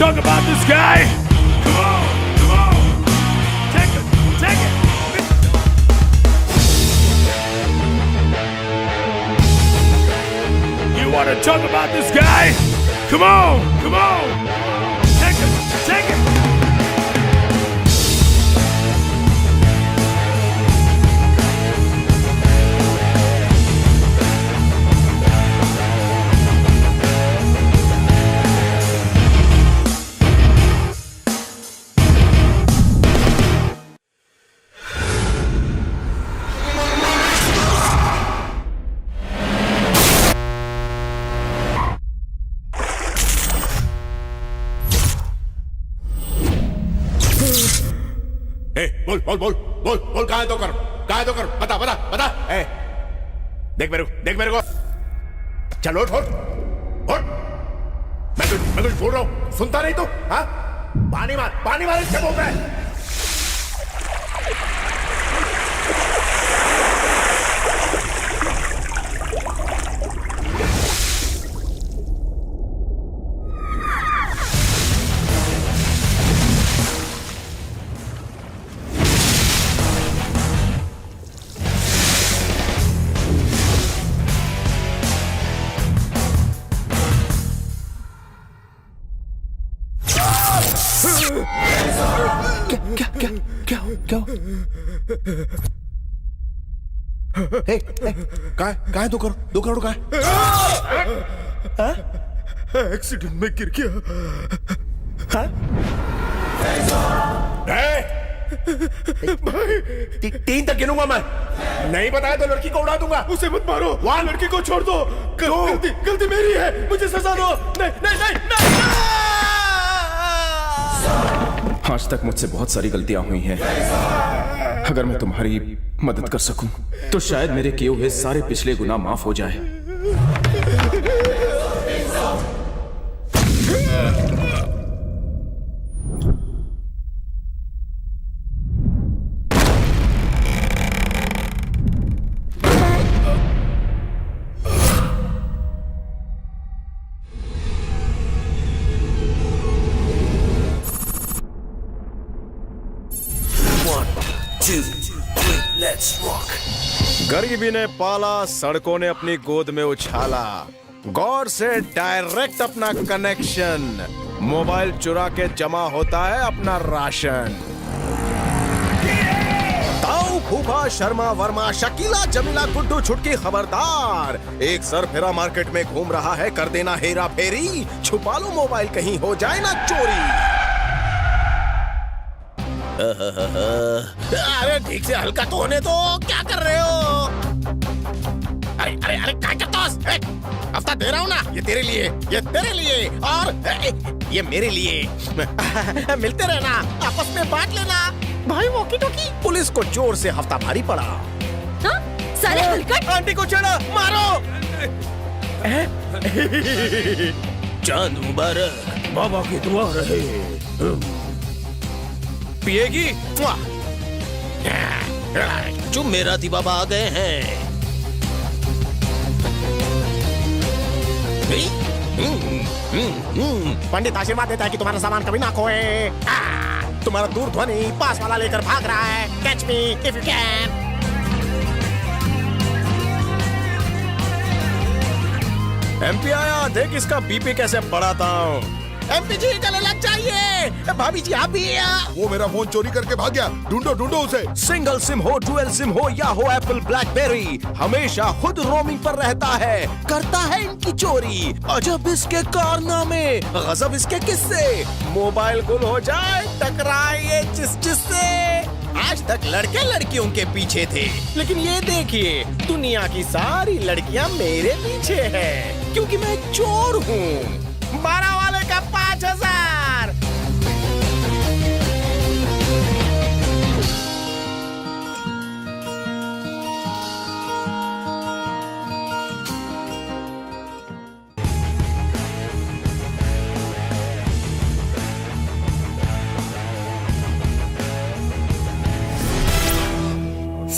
talk about this guy? Come on, come on. Take it, take it. You want to talk about this guy? Come on, come on. Take it, take it. बोल बोल बोल बोल बोल कहाँ है तो कर बता बता बता। देख मेरे को चलो उठ उठ। मैं कुछ बोल रहा हूँ सुनता नहीं तू? हाँ पानी मार इससे बोल रहा है। क्या कहाँ है? 2 करोड़ कहाँ है? एक्सीडेंट में गिर गया। भाई 3 तक गिनूंगा मैं। नहीं बताया तो लड़की को उड़ा दूंगा। उसे मत मारो। वहां लड़की को छोड़ दो। गलती मेरी है, मुझे सजा दो। नहीं। आज तक मुझसे बहुत सारी गलतियां हुई हैं। अगर मैं तुम्हारी मदद कर सकूं तो शायद मेरे किए हुए सारे पिछले गुनाह माफ हो जाए। गरीबी ने पाला, सड़कों ने अपनी गोद में उछाला। गौर से डायरेक्ट अपना कनेक्शन, मोबाइल चुरा के जमा होता है अपना राशन। ताऊ, फूफा, शर्मा, वर्मा, शकीला, जमीला, गुड्डू, छुटकी खबरदार। एक सरफिरा मार्केट में घूम रहा है, कर देना हेरा फेरी। छुपा लो मोबाइल, कहीं हो जाए ना चोरी। अरे ठीक से हल्का तो होने दो। क्या कर रहे हो? अरे क्या करता हो? हफ्ता दे रहा हूँ ना। ये तेरे लिए और ये मेरे लिए। मिलते रहना, आपस में बांट लेना। भाई वॉकी टॉकी। पुलिस को जोर से हफ्ता भारी पड़ा। हाँ? साले हलकट। आंटी को छेड़ा, मारो। चांद मुबारक, बाबा की दुआ रहे। पिएगी? जो मेरा दी बाबा आ गए हैं। पंडित आशीर्वाद देता है कि तुम्हारा सामान कभी ना खोए। तुम्हारा दूर ध्वनि पास वाला लेकर भाग रहा है। Catch me if you can. MP आया, देख इसका बीपी कैसे बढ़ाता हूँ। एमपी जी गले लग जाइए। भाभी जी आप भी। वो मेरा फोन चोरी करके भाग गया। ढूंढो उसे। सिंगल सिम हो, डुअल सिम हो या हो एप्पल ब्लैकबेरी, हमेशा खुद रोमिंग पर रहता है, करता है इनकी चोरी। अजब इसके कारनामे, गजब इसके किस्से। मोबाइल गुल हो जाए, टकराए ये जिससे। आज तक लड़के लड़कियों के पीछे थे, लेकिन ये देखिए दुनिया की सारी लड़कियां मेरे पीछे हैं, क्योंकि मैं चोर हूँ। 12 वाले का 5000।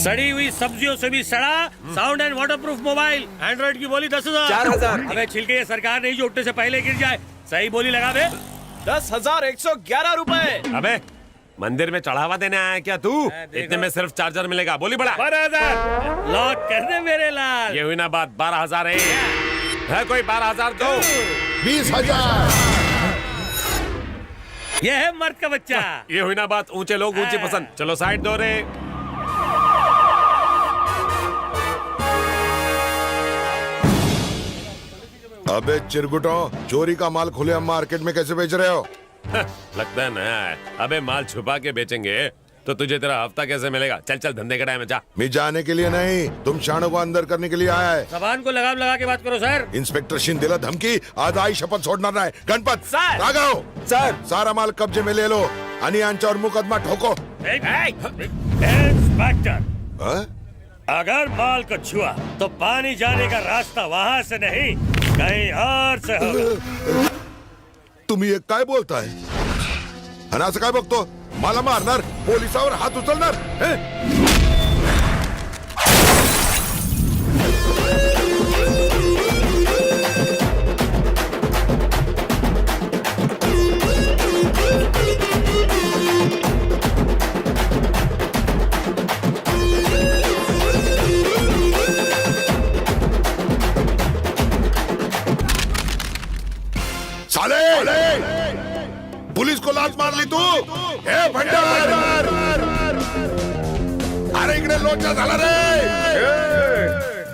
सड़ी हुई सब्जियों से भी सड़ा, sound and waterproof mobile. Android की बोली 10,000। 4,000। अबे छिलके ये सरकार नहीं जो उठने से पहले गिर जाए। सही बोली लगा बे। 10,111 रुपए। अबे मंदिर में चढ़ावा देने आया है क्या तू? इतने में सिर्फ चार्जर मिलेगा। बोली बड़ा। 12,000 लॉक कर दे मेरे लाल। ये हुई ना बात। 12,000 है कोई? 12,000 दो। 20,000। ये है मर्द का बच्चा। ये हुई ना बात। ऊंचे लोग ऊंची पसंद। चलो साइड दो रे। अबे चिरगुटो, चोरी का माल खुले हम मार्केट में कैसे बेच रहे हो? लगता है नया है। अबे माल छुपा के बेचेंगे तो तुझे तेरा हफ्ता कैसे मिलेगा? चल चल धंधे के टाइम में जा। मैं जाने के लिए नहीं, तुम शानों को अंदर करने के लिए आया है। जबान को लगाम लगा के बात करो सर। इंस्पेक्टर सिंह दिला धमकी, आज आई शपथ छोड़ना है। गणपत सर। राघव सर। सारा माल कब्जे में ले लो। अनियांचा और मुकदमा ठोको। इंस्पेक्टर, हाँ? अगर माल को छुआ तो पानी जाने का रास्ता वहाँ से नहीं कहीं और से होगा। तुम्ही एक काय बोलताय? आणि असं काय बघतो? मला मारणार, पोलिसावर हात उचलणार? साले! पुलिस को लाच मारली तू? हे भंडार! अरे इकडे लोचा झाला रे!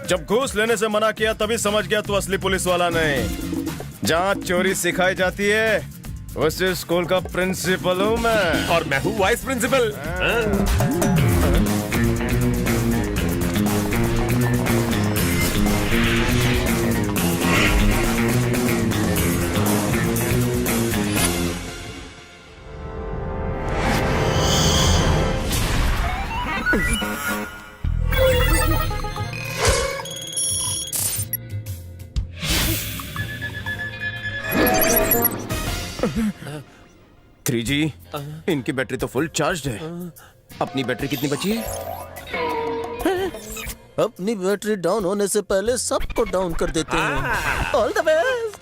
जब घूस लेने से मना किया तभी समझ गया तू असली पुलिस वाला नहीं। जहाँ चोरी सिखाई जाती है उस स्कूल का प्रिंसिपल हूँ मैं। और मैं हूँ वाइस प्रिंसिपल। थ्री जी, इनकी बैटरी तो फुल चार्ज है। अपनी बैटरी कितनी बची है? अपनी बैटरी डाउन होने से पहले सबको डाउन कर देते हैं। All the best.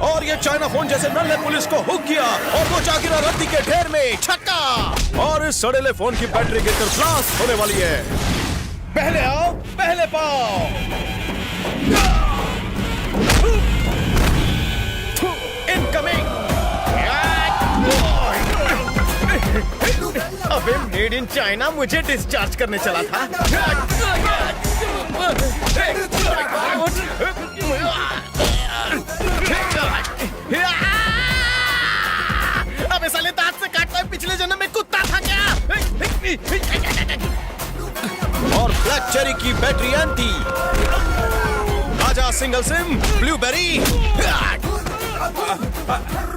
और ये चाइना फोन जैसे नल्ले पुलिस को हुक किया और वो जा गिरा रद्दी के ढेर में। छक्का। और इस सड़ेले फोन की बैटरी गिरकर ब्लास्ट होने वाली है। पहले आओ पहले पाओ। इनकमिंग। अबे मेड इन चाइना मुझे डिस्चार्ज करने चला था। अबे साले दांत से काटता है, पिछले जन्म में कुत्ता था क्या? और ब्लैक चेरी की बैटरी एंटी। आजा single SIM blueberry.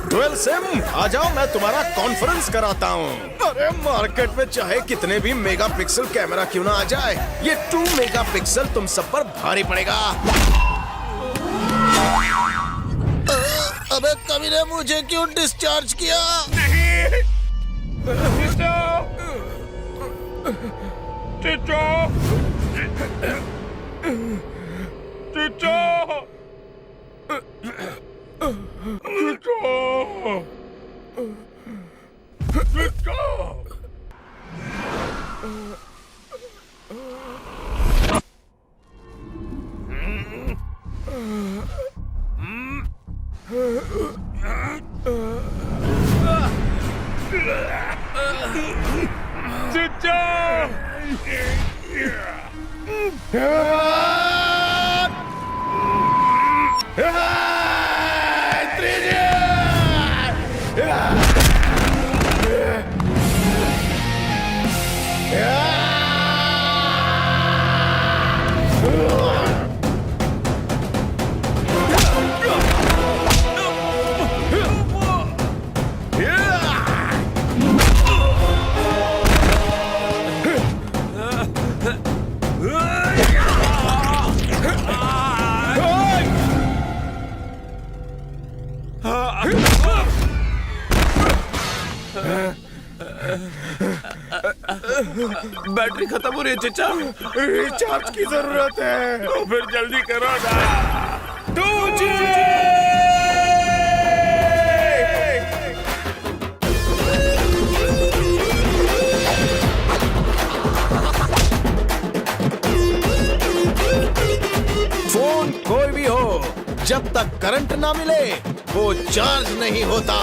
Dual SIM आ जाओ, मैं तुम्हारा कॉन्फ्रेंस कराता हूँ। अरे मार्केट में चाहे कितने भी मेगापिक्सल कैमरा क्यों ना आ जाए, ये 2 मेगापिक्सल तुम सब पर भारी पड़ेगा। अबे कभी ने मुझे क्यों डिस्चार्ज किया? बैटरी खत्म हो रही है चचा। रिचार्ज की जरूरत है। तो फिर जल्दी करो ना। 2G! फोन कोई भी हो, जब तक करंट ना मिले वो चार्ज नहीं होता।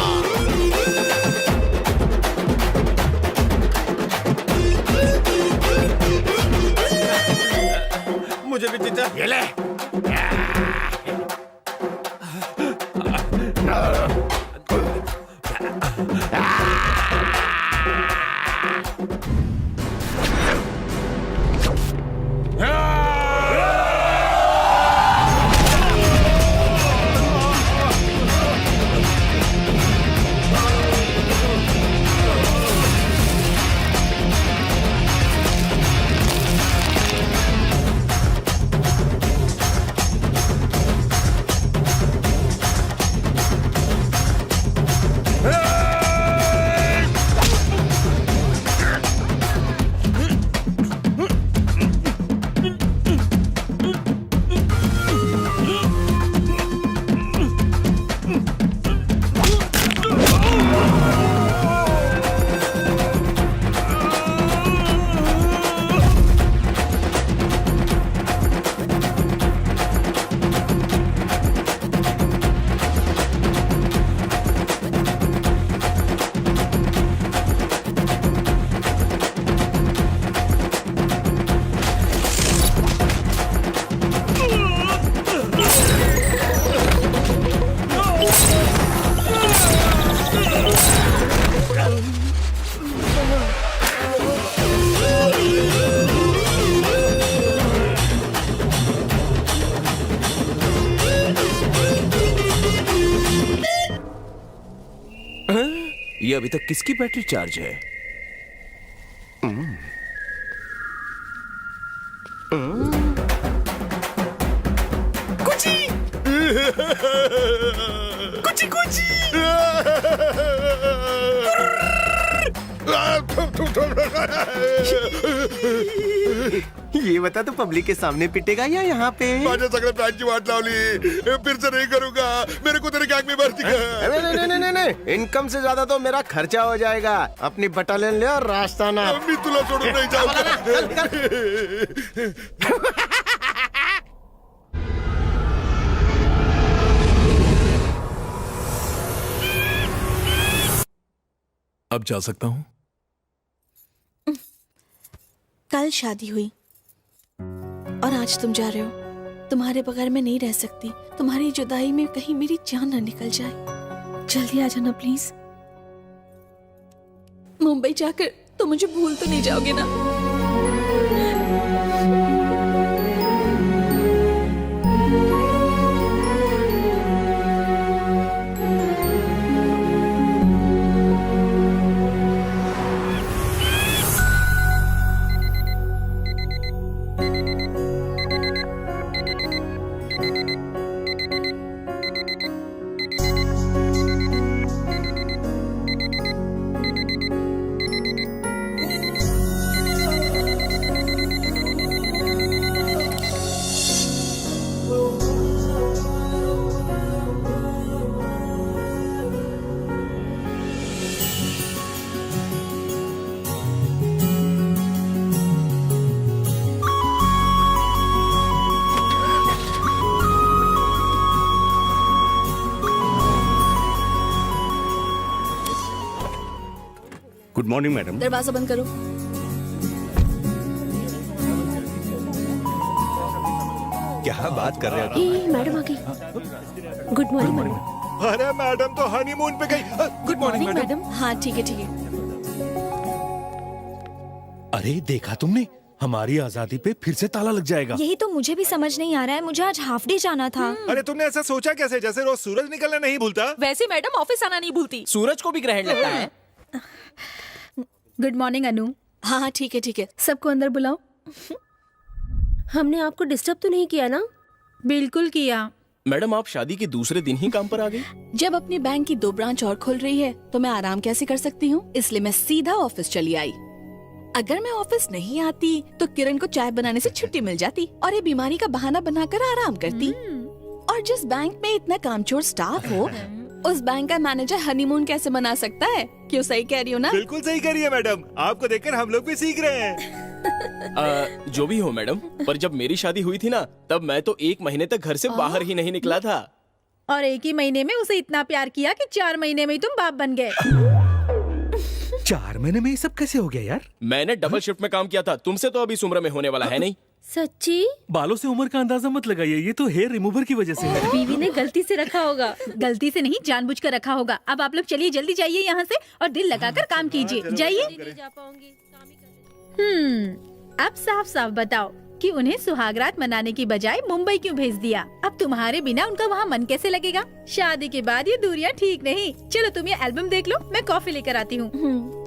मुझे भी जीजा। ये ले। ये अभी तक किसकी बैटरी चार्ज है? ये बता तू पब्लिक के सामने पिटेगा या यहाँ पे? माझ्या सगळ्या बँकची वाट लावली, फिर से नहीं करूंगा, मेरे को तेरे गैंग में भर्ती कर। नहीं, इनकम से ज्यादा तो मेरा खर्चा हो जाएगा। अपनी बटालियन ले और रास्ता ना। मी तुला सोडून नाही जाऊंगा। अब जा सकता हूँ? कल शादी हुई और आज तुम जा रहे हो। तुम्हारे बगैर मैं नहीं रह सकती। तुम्हारी जुदाई में कहीं मेरी जान न निकल जाए। जल्दी आ जाना प्लीज। मुंबई जाकर तुम मुझे भूल तो नहीं जाओगे ना? Good morning madam. दरवाजा बंद करो। क्या बात कर रहे हो? मैडम आ गई। Good morning madam. अरे मैडम तो हनीमून पे गई। Good morning madam. हाँ ठीक है ठीक है। अरे देखा तुमने, हमारी आजादी पे फिर से ताला लग जाएगा। यही तो मुझे भी समझ नहीं आ रहा है। मुझे आज हाफ डे जाना था। अरे तुमने ऐसा सोचा कैसे? जैसे रोज सूरज निकलना नहीं भूलता। वैसे मैडम ऑफिस आना नहीं भूलती। सूरज को भी ग्रहण लगता है। गुड मॉर्निंग अनु। हाँ हाँ ठीक है ठीक है। सबको अंदर बुलाओ। हमने आपको डिस्टर्ब तो नहीं किया ना? बिल्कुल किया। मैडम आप शादी के दूसरे दिन ही काम पर आ गई? जब अपनी बैंक की 2 ब्रांच और खुल रही है तो मैं आराम कैसे कर सकती हूँ, इसलिए मैं सीधा ऑफिस चली आई। अगर मैं ऑफिस नहीं आती तो किरण को चाय बनाने से छुट्टी मिल जाती और ये बीमारी का बहाना बनाकर आराम करती। और जिस बैंक में इतना कामचोर स्टाफ हो, उस बैंक का मैनेजर हनीमून कैसे मना सकता है? क्यों, सही कह रही हूँ ना? बिल्कुल सही कह रही है मैडम। आपको देखकर हम लोग भी सीख रहे हैं। जो भी हो मैडम, पर जब मेरी शादी हुई थी ना, तब मैं तो 1 महीने तक घर से बाहर ही नहीं निकला था। और 1 ही महीने में उसे इतना प्यार किया कि 4 महीने में ही तुम बाप बन गए। 4 महीने में ये सब कैसे हो गया यार? मैंने डबल शिफ्ट में काम किया था, तुमसे तो अभी इस उम्र में होने वाला है नहीं। सच्ची? बालों से उम्र का अंदाजा मत लगाइए, ये तो हेयर रिमूवर की वजह से है। बीवी ने गलती से रखा होगा। गलती से नहीं, जानबूझकर रखा होगा। अब आप लोग चलिए, जल्दी जाइए यहाँ से और दिल लगाकर काम कीजिए। जाइए। अब साफ साफ बताओ कि उन्हें सुहागरात मनाने की बजाय मुंबई क्यों भेज दिया? अब तुम्हारे बिना उनका वहाँ मन कैसे लगेगा? शादी के बाद ये दूरियां ठीक नहीं। चलो तुम ये एल्बम देख लो, मैं कॉफी लेकर आती हूँ।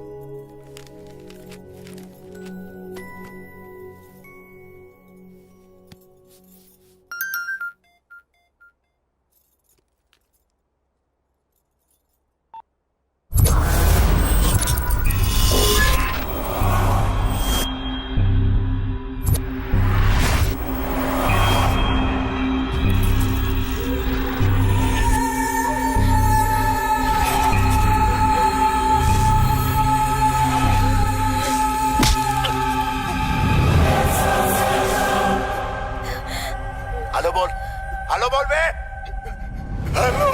हेलो बोल बे। हेलो।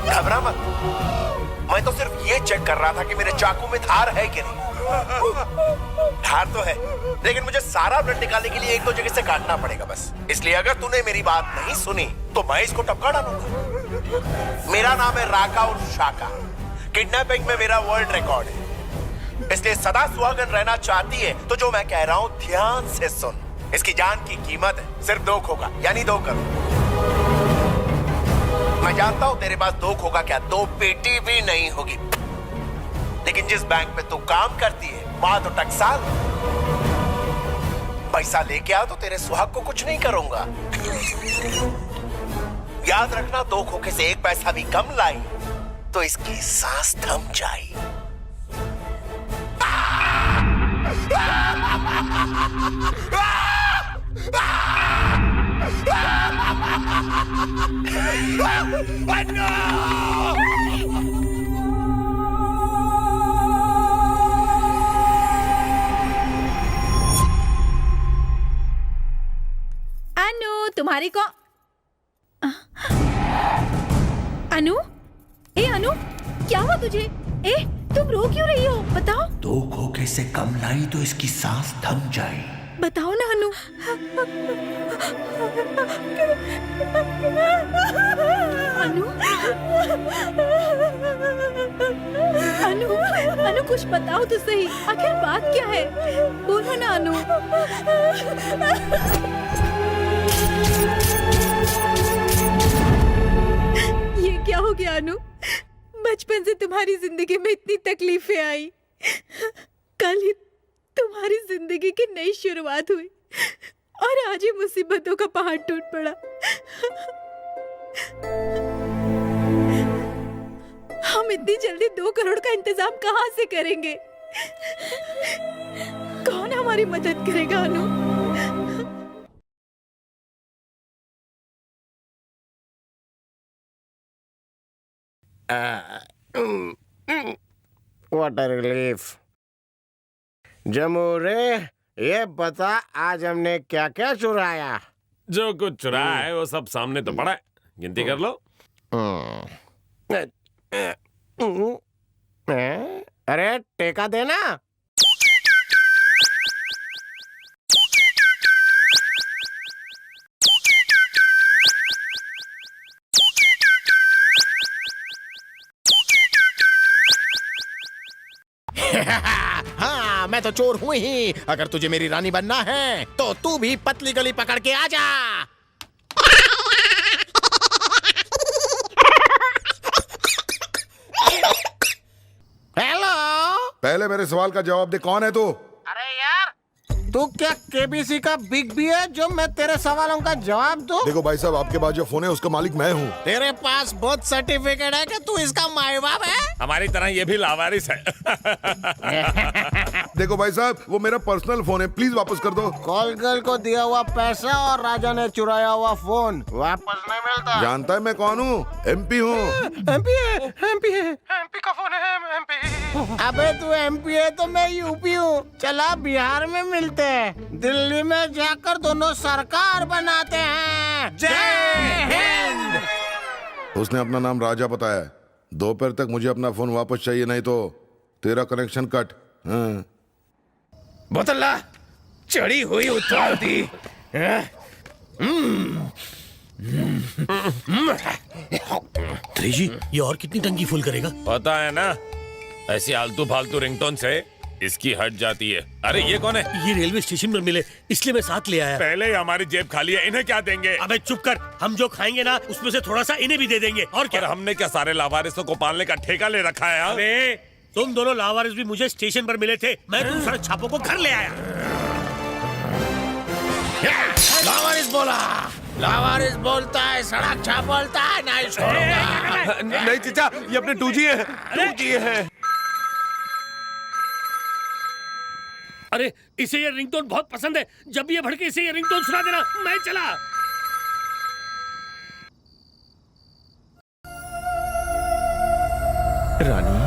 घबरा मत, मैं तो सिर्फ ये चेक कर रहा था कि मेरे चाकू में धार है कि नहीं। धार तो है, लेकिन मुझे सारा ब्लड निकालने के लिए 1-2 जगह से काटना पड़ेगा बस। इसलिए अगर तूने मेरी बात नहीं सुनी तो मैं इसको टपका डालूंगा। मेरा नाम है राका और शाका। किडनैपिंग में मेरा वर्ल्ड रिकॉर्ड है, इसलिए सदा सुहागन रहना चाहती है तो जो मैं कह रहा हूँ ध्यान से सुन। इसकी जान की कीमत है सिर्फ 2 खोखा, यानी 2 करोड़। मैं जानता हूँ तेरे पास 2 खोखा क्या 2 पेटी भी नहीं होगी, लेकिन जिस बैंक में तू काम करती है वहां तो टकसाल। पैसा लेके आओ तो तेरे सुहाग को कुछ नहीं करूंगा। याद रखना, 2 खोखे से 1 पैसा भी कम लाई तो इसकी सांस थम जाए। अनु, तुम्हारी को अनु, ए अनु, क्या हुआ तुझे? ए, तुम रो क्यों रही हो? बताओ। 2 खोखे से कम लाई तो इसकी सांस थम जाए। बताओ ना अनु। अनु, अनु, अनु कुछ बताओ तो सही, आखिर बात क्या है? बोलो ना अनु। ये क्या हो गया अनु? बचपन से तुम्हारी जिंदगी में इतनी तकलीफें आई, कल ही तुम्हारी जिंदगी की नई शुरुआत हुई और आज ही मुसीबतों का पहाड़ टूट पड़ा। हम इतनी जल्दी 2 करोड़ का इंतजाम कहाँ से करेंगे? कौन हमारी मदद करेगा अनु? What a relief. जमू रे, ये बता आज हमने क्या क्या चुराया? जो कुछ चुराया है वो सब सामने तो पड़ा है, गिनती कर लो। अरे टेका देना। हाँ, मैं तो चोर हूँ ही। अगर तुझे मेरी रानी बनना है तो तू भी पतली गली पकड़ के आ जा। हेलो। पहले मेरे सवाल का जवाब दे, कौन है तू? अरे यार, तू क्या केबीसी का बिग बी है जो मैं तेरे सवालों का जवाब दूं? देखो भाई साहब, आपके पास जो फोन है उसका मालिक मैं हूँ। तेरे पास बर्थ सर्टिफिकेट है कि तू इसका माँ बाप है? हमारी तरह ये भी लावारिस है। देखो भाई साहब, वो मेरा पर्सनल फोन है, प्लीज वापस कर दो। कॉल गर्ल को दिया हुआ पैसा और राजा ने चुराया हुआ फोन वापस नहीं मिलता। जानता है मैं कौन हूँ? MP हूँ। एमपी का फोन है, एमपी। अबे तू एमपी है तो मैं यूपी हूँ। चला बिहार में मिलते हैं, दिल्ली में जाकर दोनों सरकार बनाते हैं। जय हिंद। उसने अपना नाम राजा बताया। दोपहर तक मुझे अपना फोन वापस चाहिए, नहीं तो तेरा कनेक्शन कट। हाँ। बोतला चढ़ी हुई उतारती। जी ये और कितनी टंकी फुल करेगा? पता है ना, ऐसी आलतू फालतू रिंगटोन से इसकी हट जाती है। अरे ये कौन है? ये रेलवे स्टेशन पर मिले इसलिए मैं साथ ले आया। पहले ही हमारी जेब खाली है, इन्हें क्या देंगे? अबे चुप कर, हम जो खाएंगे ना उसमें से थोड़ा सा इन्हें भी दे देंगे। और क्या? पर हमने क्या सारे लावारिसों को पालने का ठेका ले रखा है? हाँ? अबे तुम दोनों लावारिस भी मुझे स्टेशन पर मिले थे, मैं तुम सड़क छापों को घर ले आया। लावारिस बोला, लावारिस बोलता है, सड़क छाप बोलता है, नहीं छोड़ूंगा। नहीं चचा, ये अपने 2G है। 2G है। अरे इसे ये रिंगटोन बहुत पसंद है, जब भी ये भड़के इसे ये रिंगटोन सुना देना। मैं चला। रानी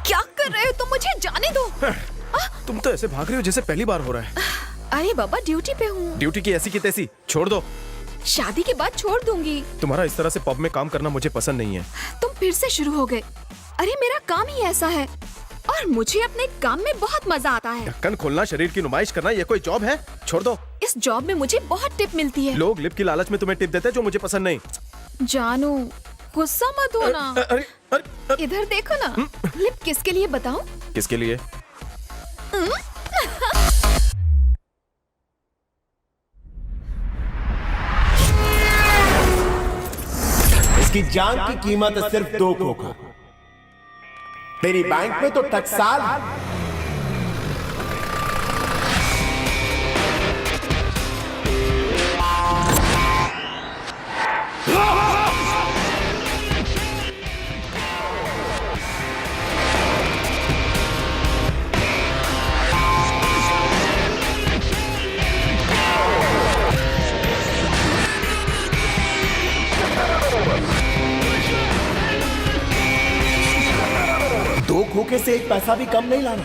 क्या कर रहे हो तुम? मुझे जाने दो। तुम तो ऐसे भाग रही हो जैसे पहली बार हो रहा है। अरे बाबा ड्यूटी पे हूँ। ड्यूटी की ऐसी की तैसी छोड़ दो। शादी के बाद छोड़ दूंगी। तुम्हारा इस तरह से पब में काम करना मुझे पसंद नहीं है। तुम फिर से शुरू हो गए। अरे मेरा काम ही ऐसा है और मुझे अपने काम में बहुत मजा आता है। ढक्कन खोलना, शरीर की नुमाइश करना, ये कोई जॉब है? छोड़ दो। इस जॉब में मुझे बहुत टिप मिलती है। लोग लिप की लालच में तुम्हें टिप देते हैं जो मुझे पसंद नहीं। जानू गुस्सा मत हो ना। अरे अरे इधर देखो ना, लिप किसके लिए बताऊं? किसके लिए? इसकी जान की कीमत है सिर्फ 2 खोखा। तेरी बैंक में तो टकसाल। दो खोखे से एक पैसा भी कम नहीं लाना।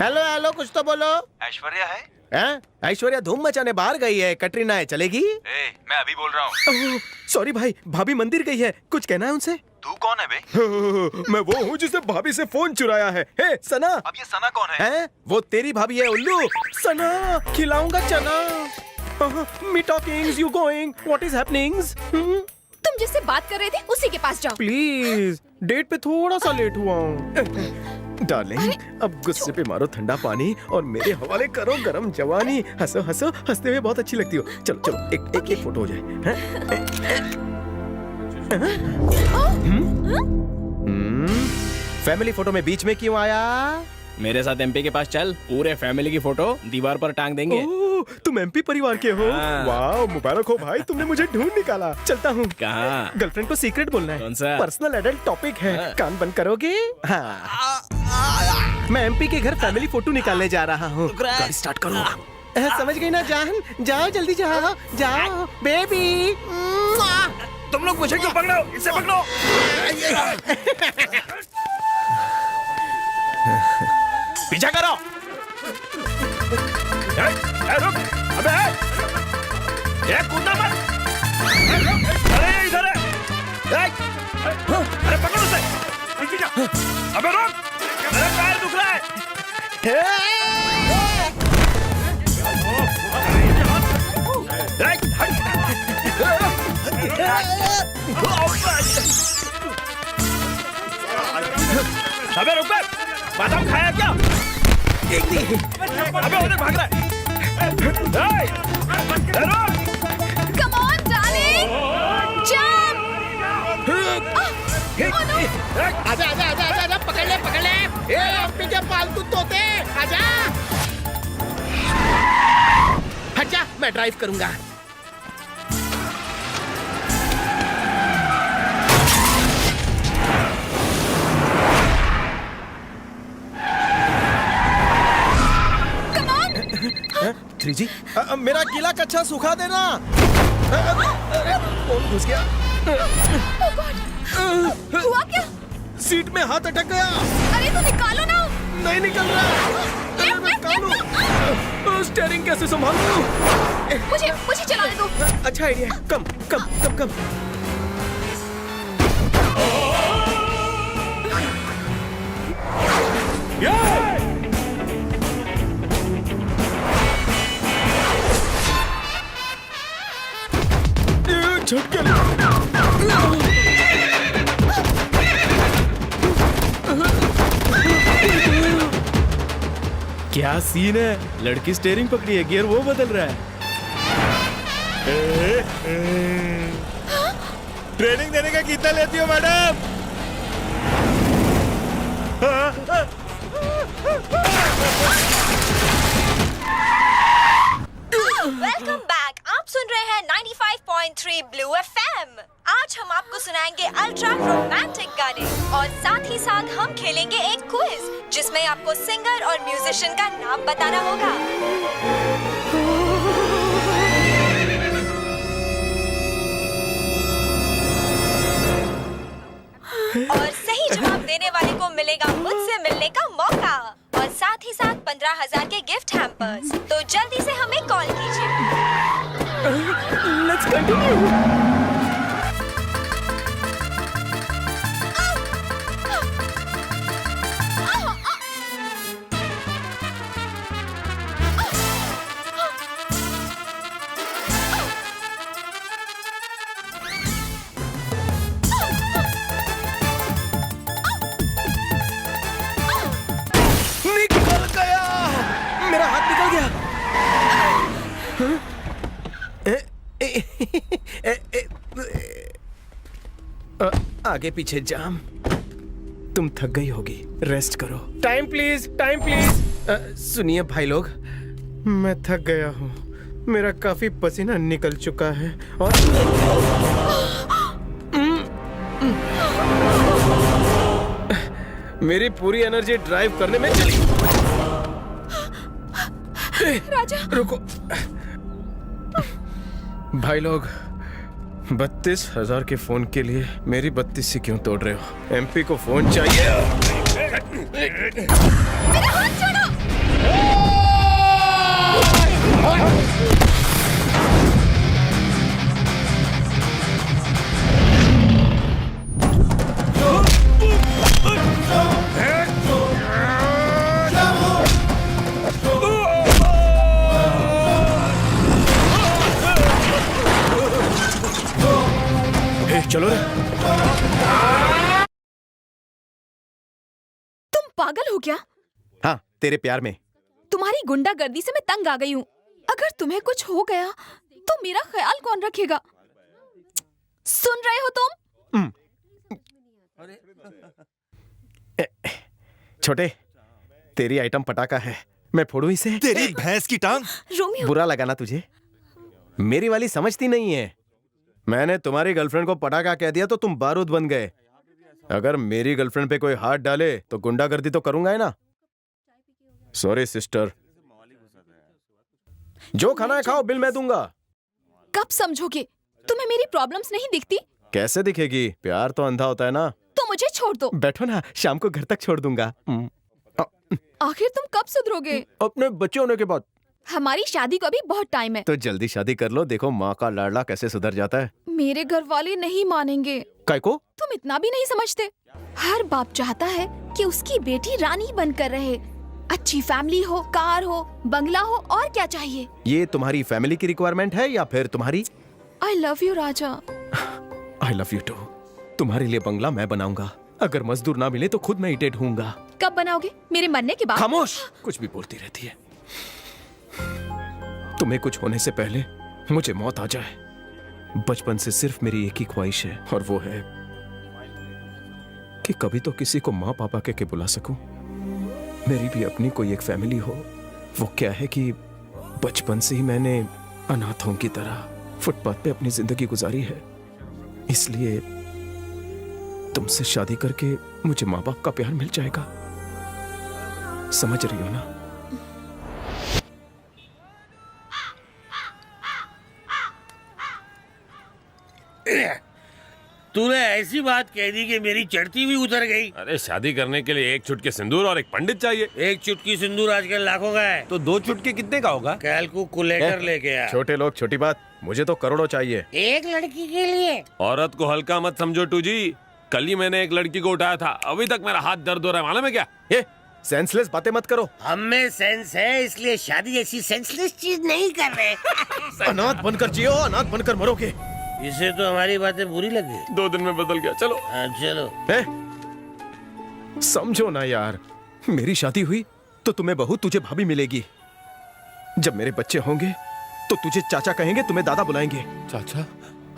हेलो हेलो, कुछ तो बोलो। ऐश्वर्या है? हैं? ऐश्वर्या धूम मचाने बाहर गई है। कटरीना है, चलेगी? मैं अभी बोल रहा हूँ। सॉरी भाई, भाभी मंदिर गई है। कुछ कहना है उनसे? तू कौन है बे? मैं वो हूँ जिसने भाभी से फोन चुराया है। हे सना। अब ये सना कौन है? हैं? वो तेरी भाभी है उल्लू। सना, खिलाऊंगा चना। Me talkings, you going, what is happenings? तुम जिससे बात कर रहे थे उसी के पास जाओ। प्लीज, डेट पे थोड़ा सा लेट हुआ हूँ। डार्लिंग, अब गुस्से पे मारो ठंडा पानी और मेरे हवाले करो गरम जवानी। हंसो हंसो, हंसते हुए बहुत अच्छी लगती हो। चलो चलो, एक फोटो हो जाए। फैमिली फोटो में बीच में क्यों आया? मेरे साथ एमपी के पास चल, पूरे फैमिली की फोटो दीवार पर टांग देंगे। ओह, तुम एमपी परिवार के हो? हाँ। वाह, मुबारक हो भाई, तुमने मुझे ढूंढ निकाला। चलता हूँ। कहाँ? गर्लफ्रेंड को सीक्रेट बोलना है। कौन सा? पर्सनल एडल्ट टॉपिक है। हाँ। कान बंद करोगे? हाँ। मैं एमपी के घर फैमिली फोटो निकालने जा रहा हूँ। गाड़ी स्टार्ट करो। समझ गई ना जान? जाओ जल्दी जाओ, जाओ बेबी। तुम लोग मुझे क्यों पकड़ो? इसे पकड़ो। पीछा करो। रुक, अबे ये कूदना मत। अरे ये इधर है। अरे पकड़ उसे। पीछे जा। अबे रुक, मेरा पैर दुख रहा है। अबे रुक बे, बादाम खाया क्या? अबे उधर भाग रहा है। Come on darling, jump. आजा आजा आजा आजा आजा, पकड़ ले। ए एमपी के पालतू तोते, आजा। हट जा, मैं ड्राइव करूंगा। थ्री जी, मेरा गीला कच्छा सुखा देना। कौन घुस गया? हुआ क्या? सीट में हाथ अटक गया। अरे तो निकालो ना। नहीं निकल रहा। निकालो। स्टीयरिंग कैसे संभालूं? मुझे चलाने दो। अच्छा आइडिया। कम। झटके क्या सीन है? लड़की स्टीयरिंग पकड़ी है, गियर वो बदल रहा है। ट्रेनिंग देने का कितना लेती हो मैडम? Welcome back. आप सुन रहे हैं 95.3 ब्लू एफएम। आज हम आपको सुनाएंगे अल्ट्रा रोमांटिक गाने और साथ ही साथ हम खेलेंगे एक क्विज जिसमें आपको सिंगर और म्यूजिशियन का नाम बताना होगा। और सही जवाब देने वाले को मिलेगा मुझसे मिलने का मौका और साथ ही साथ 15,000 के गिफ्ट हैम्पर्स। तो जल्दी से हमें कॉल कीजिए। Let's continue. निकल गया, मेरा हाथ निकल गया। आगे पीछे जाम। तुम थक गई होगी, रेस्ट करो। Time please. सुनिए भाई लोग, मैं थक गया हूँ। मेरा काफी पसीना निकल चुका है और मेरी पूरी एनर्जी ड्राइव करने में चली। राजा, रुको भाई लोग, 32,000 के फोन के लिए मेरी 32 क्यों तोड़ रहे हो? एमपी को फोन चाहिए। मेरा हाथ छोड़ो। चलो रे। तुम पागल हो क्या? हाँ, तेरे प्यार में। तुम्हारी गुंडागर्दी से मैं तंग आ गई हूँ। अगर तुम्हें कुछ हो गया तो मेरा ख्याल कौन रखेगा? सुन रहे हो तुम? छोटे, तेरी आइटम पटाखा है, मैं फोड़ू इसे? तेरी भैंस की टांग। रोमियो, बुरा लगा ना तुझे? मेरी वाली समझती नहीं है। मैंने तुम्हारी गर्लफ्रेंड को पटाखा कह दिया तो तुम बारूद बन गए। अगर मेरी गर्लफ्रेंड पे कोई हाथ डाले तो गुंडागर्दी तो करूंगा ही ना। Sorry sister. जो खाना है खाओ, बिल मैं दूंगा। कब समझोगे? तुम्हें मेरी प्रॉब्लम्स नहीं दिखती? कैसे दिखेगी? प्यार तो अंधा होता है ना। तो मुझे छोड़ दो। बैठो ना, शाम को घर तक छोड़ दूंगा। आखिर तुम कब सुधरोगे? अपने बच्चे होने के बाद। हमारी शादी को अभी बहुत टाइम है। तो जल्दी शादी कर लो, देखो माँ का लाडला कैसे सुधर जाता है। मेरे घर वाले नहीं मानेंगे। काय को? तुम इतना भी नहीं समझते। हर बाप चाहता है कि उसकी बेटी रानी बनकर रहे। अच्छी फैमिली हो, कार हो, बंगला हो, और क्या चाहिए? ये तुम्हारी फैमिली की रिक्वायरमेंट है या फिर तुम्हारी? I love you Raja. I love you too. तुम्हारे लिए बंगला मैं बनाऊंगा। अगर मजदूर ना मिले तो खुद मैं ईंटें ढूंढूंगा। कब बनाओगे? मेरे मरने के बाद? खामोश, कुछ भी बोलती रहती है। तुम्हें कुछ होने से पहले मुझे मौत आ जाए। बचपन से सिर्फ मेरी एक ही ख्वाहिश है, और वो है कि कभी तो किसी को माँ पापा कह के बुला सकूं। मेरी भी अपनी कोई एक फैमिली हो। वो क्या है कि बचपन से ही मैंने अनाथों की तरह फुटपाथ पे अपनी जिंदगी गुजारी है। इसलिए तुमसे शादी करके मुझे माँ बाप का प्यार मिल जाएगा। समझ रही हो ना? तूने ऐसी बात कह दी कि मेरी चढ़ती हुई उतर गई। अरे शादी करने के लिए एक चुटकी सिंदूर और एक पंडित चाहिए। एक चुटकी सिंदूर आजकल लाखों का है। तो 2 चुटके कितने का होगा? कैलकू को लेकर लेके आ। छोटे लोग छोटी बात, मुझे तो करोड़ों चाहिए। एक लड़की के लिए? औरत को हल्का मत समझो टू जी। कल ही मैंने एक लड़की को उठाया था, अभी तक मेरा हाथ दर्द हो रहा है, मालूम है क्या? ये सेंसलेस बातें मत करो। हम में सेंस है, इसलिए शादी ऐसी सेंसलेस चीज नहीं कर रहे। अनाथ बनकर जियो, अनाथ बनकर मरोगे। इसे तो हमारी बातें बुरी लगी। 2 दिन में बदल गया। चलो चलो। समझो ना यार, मेरी शादी हुई तो तुम्हें बहू, तुझे भाभी मिलेगी। जब मेरे बच्चे होंगे तो तुझे चाचा कहेंगे, तुम्हें दादा बुलाएंगे। चाचा?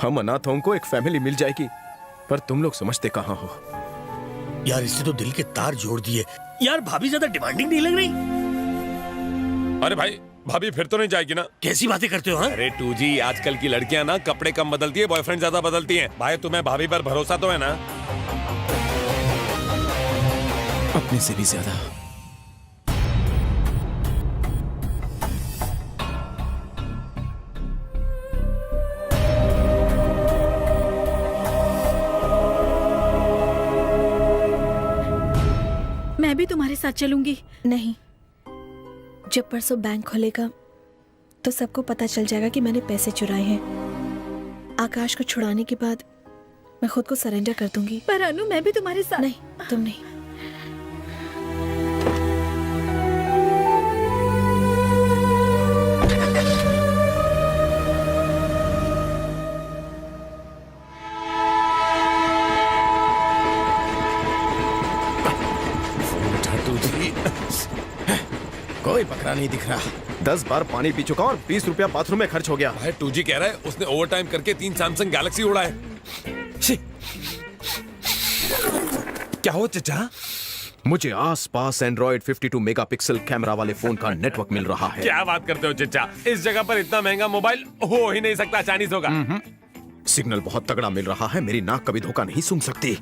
हम अनाथों को एक फैमिली मिल जाएगी। पर तुम लोग समझते कहाँ हो? यार इसने तो दिल के तार जोड़ दिए। यार भाभी ज्यादा डिमांडिंग नहीं लग रही? अरे भाई, भाभी फिर तो नहीं जाएगी ना? कैसी बातें करते हो? हाँ? अरे टू जी, आजकल की लड़कियां ना कपड़े कम बदलती है, बॉयफ्रेंड ज्यादा बदलती हैं। भाई तुम्हें भाभी पर भरोसा तो है ना? अपने से भी ज्यादा। मैं भी तुम्हारे साथ चलूंगी। नहीं, जब परसों बैंक खुलेगा तो सबको पता चल जाएगा कि मैंने पैसे चुराए हैं। आकाश को छुड़ाने के बाद मैं खुद को सरेंडर कर दूंगी। पर अनु, मैं भी तुम्हारे साथ। नहीं, तुम नहीं। कोई बकरा नहीं दिख रहा। 10 बार पानी पी चुका और 20 रुपया बाथरूम में खर्च हो गया। भाई टू जी कह रहा है उसने ओवर टाइम करके 3 सैमसंग गैलेक्सी उड़ाए। क्या हो चचा? मुझे आसपास एंड्रॉइड 52 मेगापिक्सल कैमरा वाले फोन का नेटवर्क मिल रहा है। क्या बात करते हो चचा? इस जगह पर इतना महंगा मोबाइल हो ही नहीं सकता। चाइनीज होगा। सिग्नल बहुत तगड़ा मिल रहा है। मेरी नाक कभी धोखा नहीं सूंघ सकती।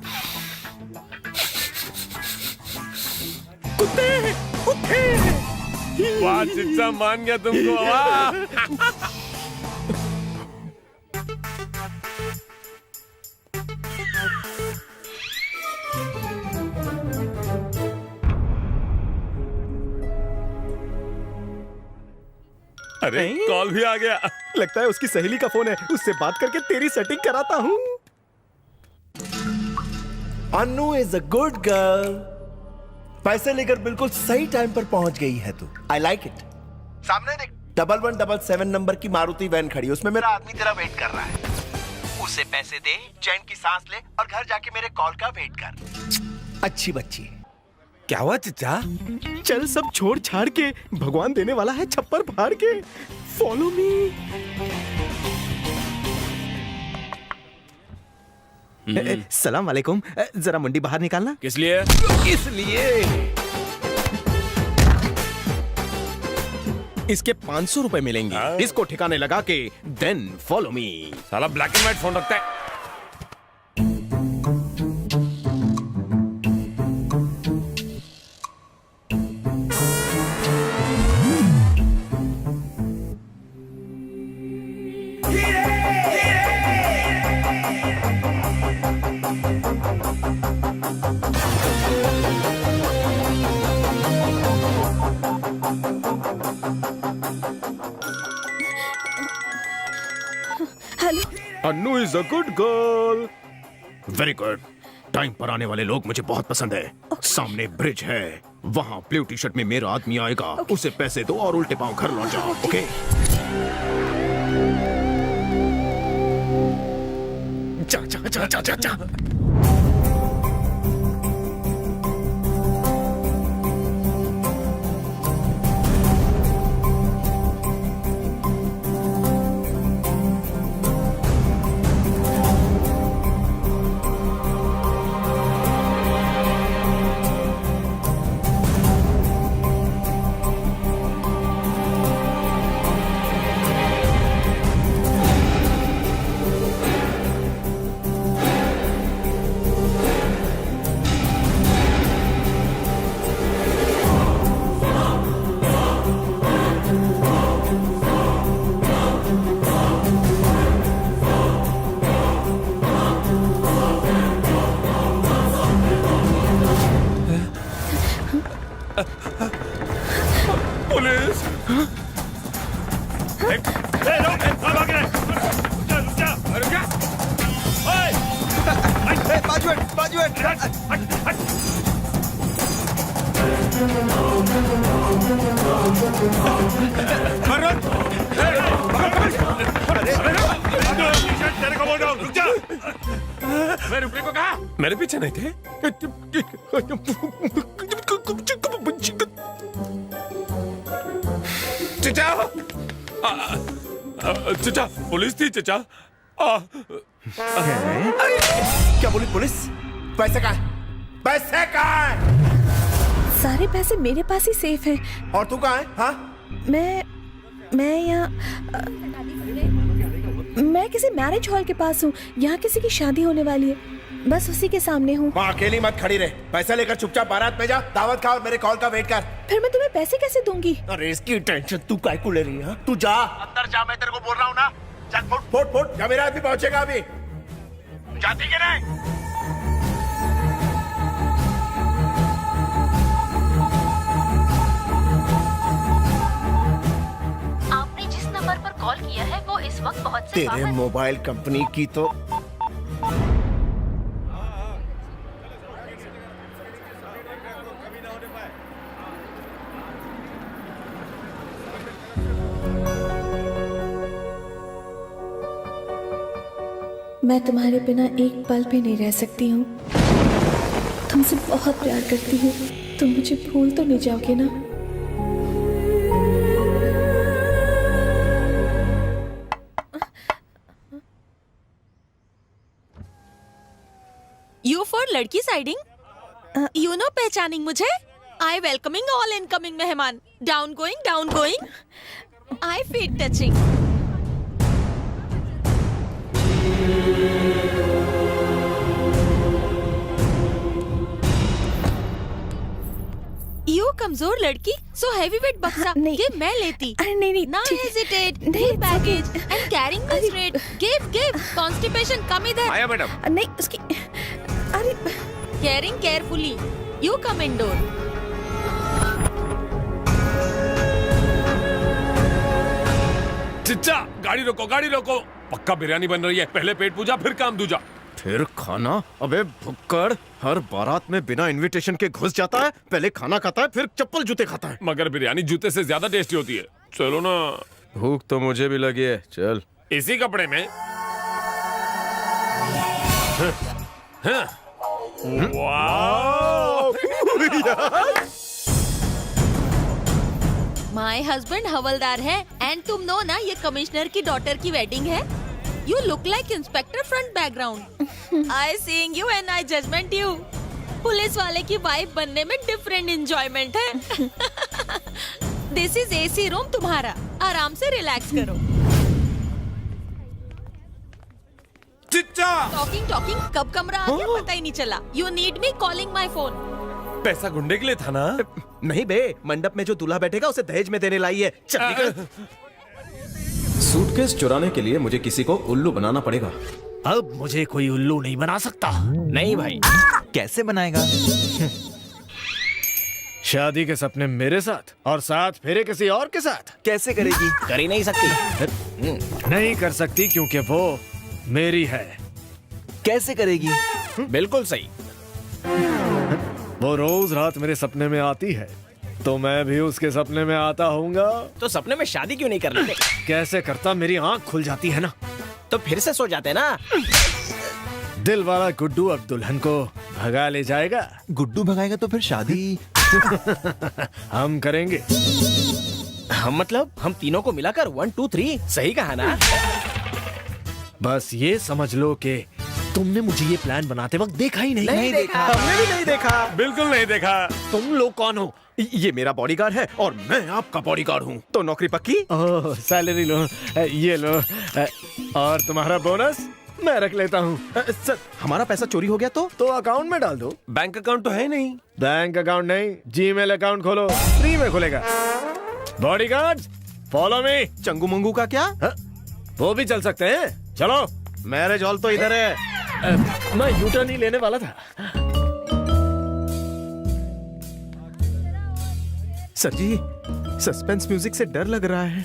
कुत्ते, कुत्ते। वाह चिच्चा, मान गया तुमको। वाह। अरे कॉल भी आ गया। लगता है उसकी सहेली का फोन है। उससे बात करके तेरी सेटिंग कराता हूँ। अनु इज अ गुड गर्ल। पैसे लेकर बिल्कुल सही टाइम पर पहुंच गई है तू। I like it. सामने देख, 1177 नंबर की मारुति वैन खड़ी है, उसमें मेरा आदमी तेरा वेट कर रहा है। उसे पैसे दे, चैन की सांस ले और घर जाके मेरे कॉल का वेट कर। अच्छी बच्ची है। क्या हुआ चचा? चल सब छोड़ छाड़ के, भगवान देने वाला है छप्पर फाड़ के। Follow me. सलाम वालेकुम। जरा मुंडी बाहर निकालना। किस लिए? इसलिए इसके 500 रुपए मिलेंगे। इसको ठिकाने लगा के देन फॉलो मी। साला ब्लैक एंड व्हाइट फोन रखता है। Annu is a good girl. Very good. Time पर आने वाले लोग मुझे बहुत पसंद है। सामने ब्रिज है, वहां ब्लू टी शर्ट में मेरा आदमी आएगा। उसे पैसे दो और उल्टे पांव घर लौट जाओ। ओके? जा जा जा जा जा जा। पुलिस! तेरे को बोल रहा हूँ, रुक जा। मैं रुकने को कहा? मेरे पीछे नहीं थे? चचा! चचा, पुलिस थी चचा। क्या बोली पुलिस? पैसे कहाँ है? पैसे कहाँ है? सारे पैसे मेरे पास ही सेफ हैं। और तू कहाँ है? हाँ? मैं यहाँ मैं किसी मैरिज हॉल के पास हूँ। यहाँ किसी की शादी होने वाली है, बस उसी के सामने हूँ। वहाँ अकेली मत खड़ी रहे। पैसा लेकर चुपचाप बारात में जा, दावत खा और मेरे कॉल का वेट कर। फिर मैं तुम्हें पैसे कैसे दूंगी? अरे इसकी टेंशन तू काय को ले रही है? तू जा अंदर जा, मैं तेरे को बोल रहा हूँ ना। चल फुट फुट फुट, या मेरा आदमी पहुंचेगा अभी। जाती कि नहीं? आपने जिस नंबर पर कॉल किया है वो इस वक्त बहुत से तेरे मोबाइल कंपनी की तो मैं तुम्हारे बिना एक पल भी नहीं रह सकती हूँ। तुमसे बहुत प्यार करती हूँ। तुम मुझे भूल तो नहीं जाओगे ना? यू फॉर लड़की साइडिंग, यू नो पहचानिंग मुझे। आई वेलकमिंग ऑल इनकमिंग मेहमान। Down going, I feet touching. You कमजोर लड़की, सो हैवी वेट बक्सा ये मैं लेती। अरे नहीं ना hesitate, leave baggage and carrying this weight. Give constipation come इधर। आया मैडम। नहीं उसकी, अरे carrying carefully. You come indoor. चिच्चा, गाड़ी रोको। पक्का बिरयानी बन रही है। पहले पेट पूजा फिर काम दूजा। फिर खाना? अबे भुक्कड़, हर बारात में बिना इनविटेशन के घुस जाता है। पहले खाना खाता है, फिर चप्पल जूते खाता है। मगर बिरयानी जूते से ज्यादा टेस्टी होती है। चलो ना। भूख तो मुझे भी लगी है, चल। इसी कपड़े में? माय हस्बैंड हवलदार है एंड तुम नो ना ये कमिश्नर की डॉटर की वेडिंग है। You look like inspector front background. I seeing you and I judgement you. Police वाले की वाइफ बनने में डिफरेंट एंजॉयमेंट है। दिस इज एसी रूम तुम्हारा, आराम से रिलैक्स करो। चिच्चा टॉकिंग टॉकिंग कब कमरा आ गया पता ही नहीं चला। You need me calling my phone. पैसा गुंडे के लिए था ना। नहीं बे, मंडप में जो दूल्हा बैठेगा उसे दहेज में देने लाई है। चल निकल। सूटकेस चुराने के लिए मुझे किसी को उल्लू बनाना पड़ेगा। अब मुझे कोई उल्लू नहीं बना सकता। नहीं भाई। कैसे बनाएगा? शादी के सपने मेरे साथ और साथ फेरे किसी और के साथ कैसे करेगी? कर ही नहीं सकती। नहीं कर सकती क्योंकि वो मेरी है। कैसे करेगी? बिल्कुल सही। वो रोज रात मेरे सपने में आती है तो मैं भी उसके सपने में आता हूँगा। तो सपने में शादी क्यों नहीं कर लेते? कैसे करता, मेरी आंख खुल जाती है ना। तो फिर से सो जाते ना। दिल वाला गुड्डू अब दुल्हन को भगा ले जाएगा। गुड्डू भगाएगा तो फिर शादी हम करेंगे। हम मतलब हम तीनों को मिलाकर 1 2 3 सही कहा ना? बस ये समझ लो कि तुमने मुझे ये प्लान बनाते वक्त देखा ही नहीं। नहीं देखा। हमने भी नहीं देखा। बिल्कुल नहीं देखा। तुम लोग कौन हो? ये मेरा बॉडीगार्ड है और मैं आपका बॉडीगार्ड हूँ। तो नौकरी पक्की? ओह, सैलरी लो, ये लो, और तुम्हारा बोनस मैं रख लेता हूँ। सर, हमारा पैसा चोरी हो गया तो अकाउंट में डाल दो। बैंक अकाउंट तो है नहीं। बैंक अकाउंट नहीं, जीमेल अकाउंट खोलो, फ्री में खुलेगा। Bodyguards, follow me. Changu Mangu का क्या? वो भी चल सकते हैं, चलो। मैरिज हॉल तो इधर है। मैं यूटर्न ही लेने वाला था। सर जी, सस्पेंस म्यूजिक से डर लग रहा है।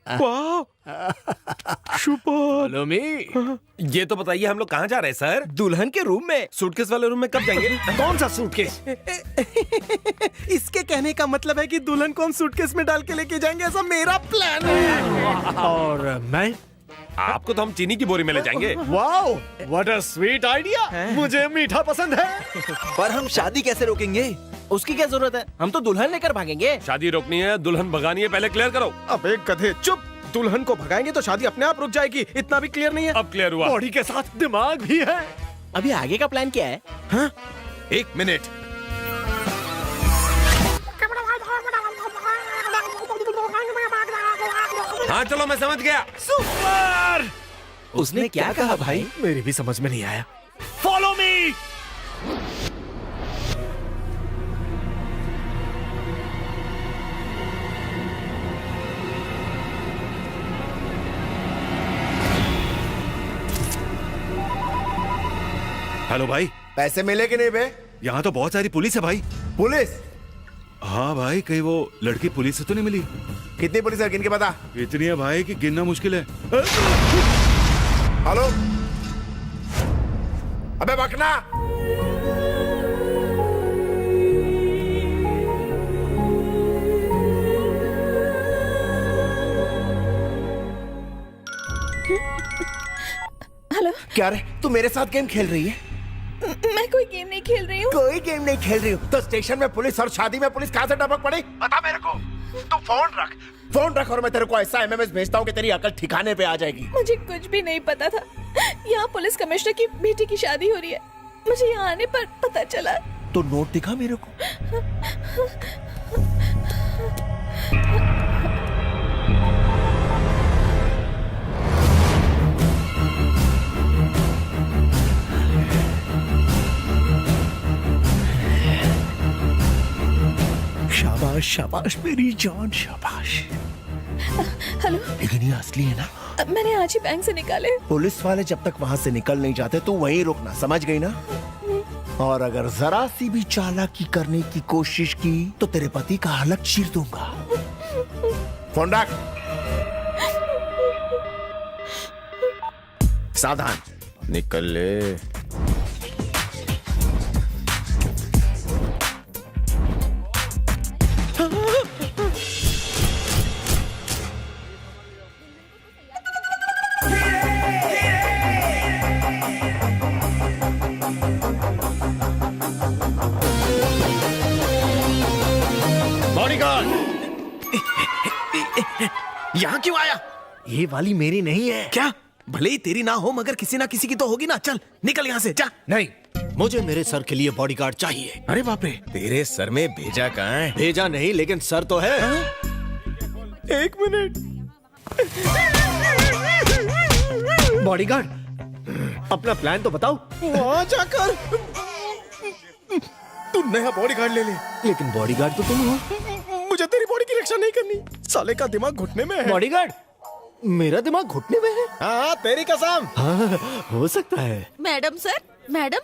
वाह, फॉलो मी। ये तो बताइए हम लोग कहाँ जा रहे हैं सर? दुल्हन के रूम में। सूटकेस वाले रूम में कब जाएंगे? कौन सा सूटकेस? इसके कहने का मतलब है कि दुल्हन को हम सूटकेस में डाल के लेके जाएंगे, ऐसा मेरा प्लान है। और मैं? आपको तो हम चीनी की बोरी में ले जाएंगे। Wow, what a sweet idea. मुझे मीठा पसंद है। पर हम शादी कैसे रोकेंगे? उसकी क्या जरूरत है? हम तो दुल्हन लेकर भागेंगे। शादी रोकनी है, दुल्हन भगानी है, पहले क्लियर करो। अबे गधे चुप। दुल्हन को भगाएंगे तो शादी अपने आप रुक जाएगी। इतना भी क्लियर नहीं है। अब क्लियर हुआ। बॉडी के साथ दिमाग भी है। अभी आगे का प्लान क्या है? हाँ? 1 मिनट। हाँ चलो, मैं समझ गया। सुपर। उसने क्या कहा भाई? मेरी भी समझ में नहीं आया। Follow me. हेलो भाई, पैसे मिले कि नहीं बे? यहाँ तो बहुत सारी पुलिस है भाई। पुलिस? हाँ भाई, कहीं वो लड़की पुलिस से तो नहीं मिली? कितनी पुलिस है, गिन के बता। इतनी है भाई कि गिनना मुश्किल है। हेलो, अबे बकना। हेलो। क्या रे, तू मेरे साथ गेम खेल रही है? मैं कोई गेम नहीं खेल रही हूँ। कोई गेम नहीं खेल रही हूँ तो स्टेशन में पुलिस और शादी में पुलिस कहाँ से टपक पड़ी? बता मेरे को। तू फोन रख और मैं तेरे को ऐसा एमएमएस भेजता हूँ कि तेरी अकल ठिकाने पे आ जाएगी। मुझे कुछ भी नहीं पता था। यहाँ पुलिस कमिश्नर की बेटी की शादी हो रही है, मुझे यहाँ आने पर पता चला। तो नोट दिखा मेरे को। शाबाश शाबाश मेरी जान, शाबाश। हेलो। लेकिन ये असली है ना? मैंने आज ही बैंक से निकाले। पुलिस वाले जब तक वहाँ से निकल नहीं जाते तो वहीं रुकना, समझ गई ना? और अगर जरा सी भी चालाकी करने की कोशिश की तो तेरे पति का हलक चीर दूंगा। फोन रख। सावधान, निकल ले। यहाँ क्यों आया? ये वाली मेरी नहीं है। क्या? भले ही तेरी ना हो मगर किसी ना किसी की तो होगी ना। चल निकल यहाँ से, जा। नहीं, मुझे मेरे सर के लिए बॉडीगार्ड चाहिए। अरे बाप रे, तेरे सर में भेजा कहाँ है? भेजा नहीं, लेकिन सर तो है। एक मिनट। बॉडीगार्ड, अपना प्लान तो बताओ। वहां जाकर तू नया बॉडीगार्ड ले ले। लेकिन बॉडीगार्ड तो तुम हो। मुझे तेरी बॉडी की रक्षा नहीं करनी। साले का दिमाग घुटने में है। बॉडीगार्ड, मेरा दिमाग घुटने में है। हाँ, तेरी कसम। हाँ, हो सकता है। मैडम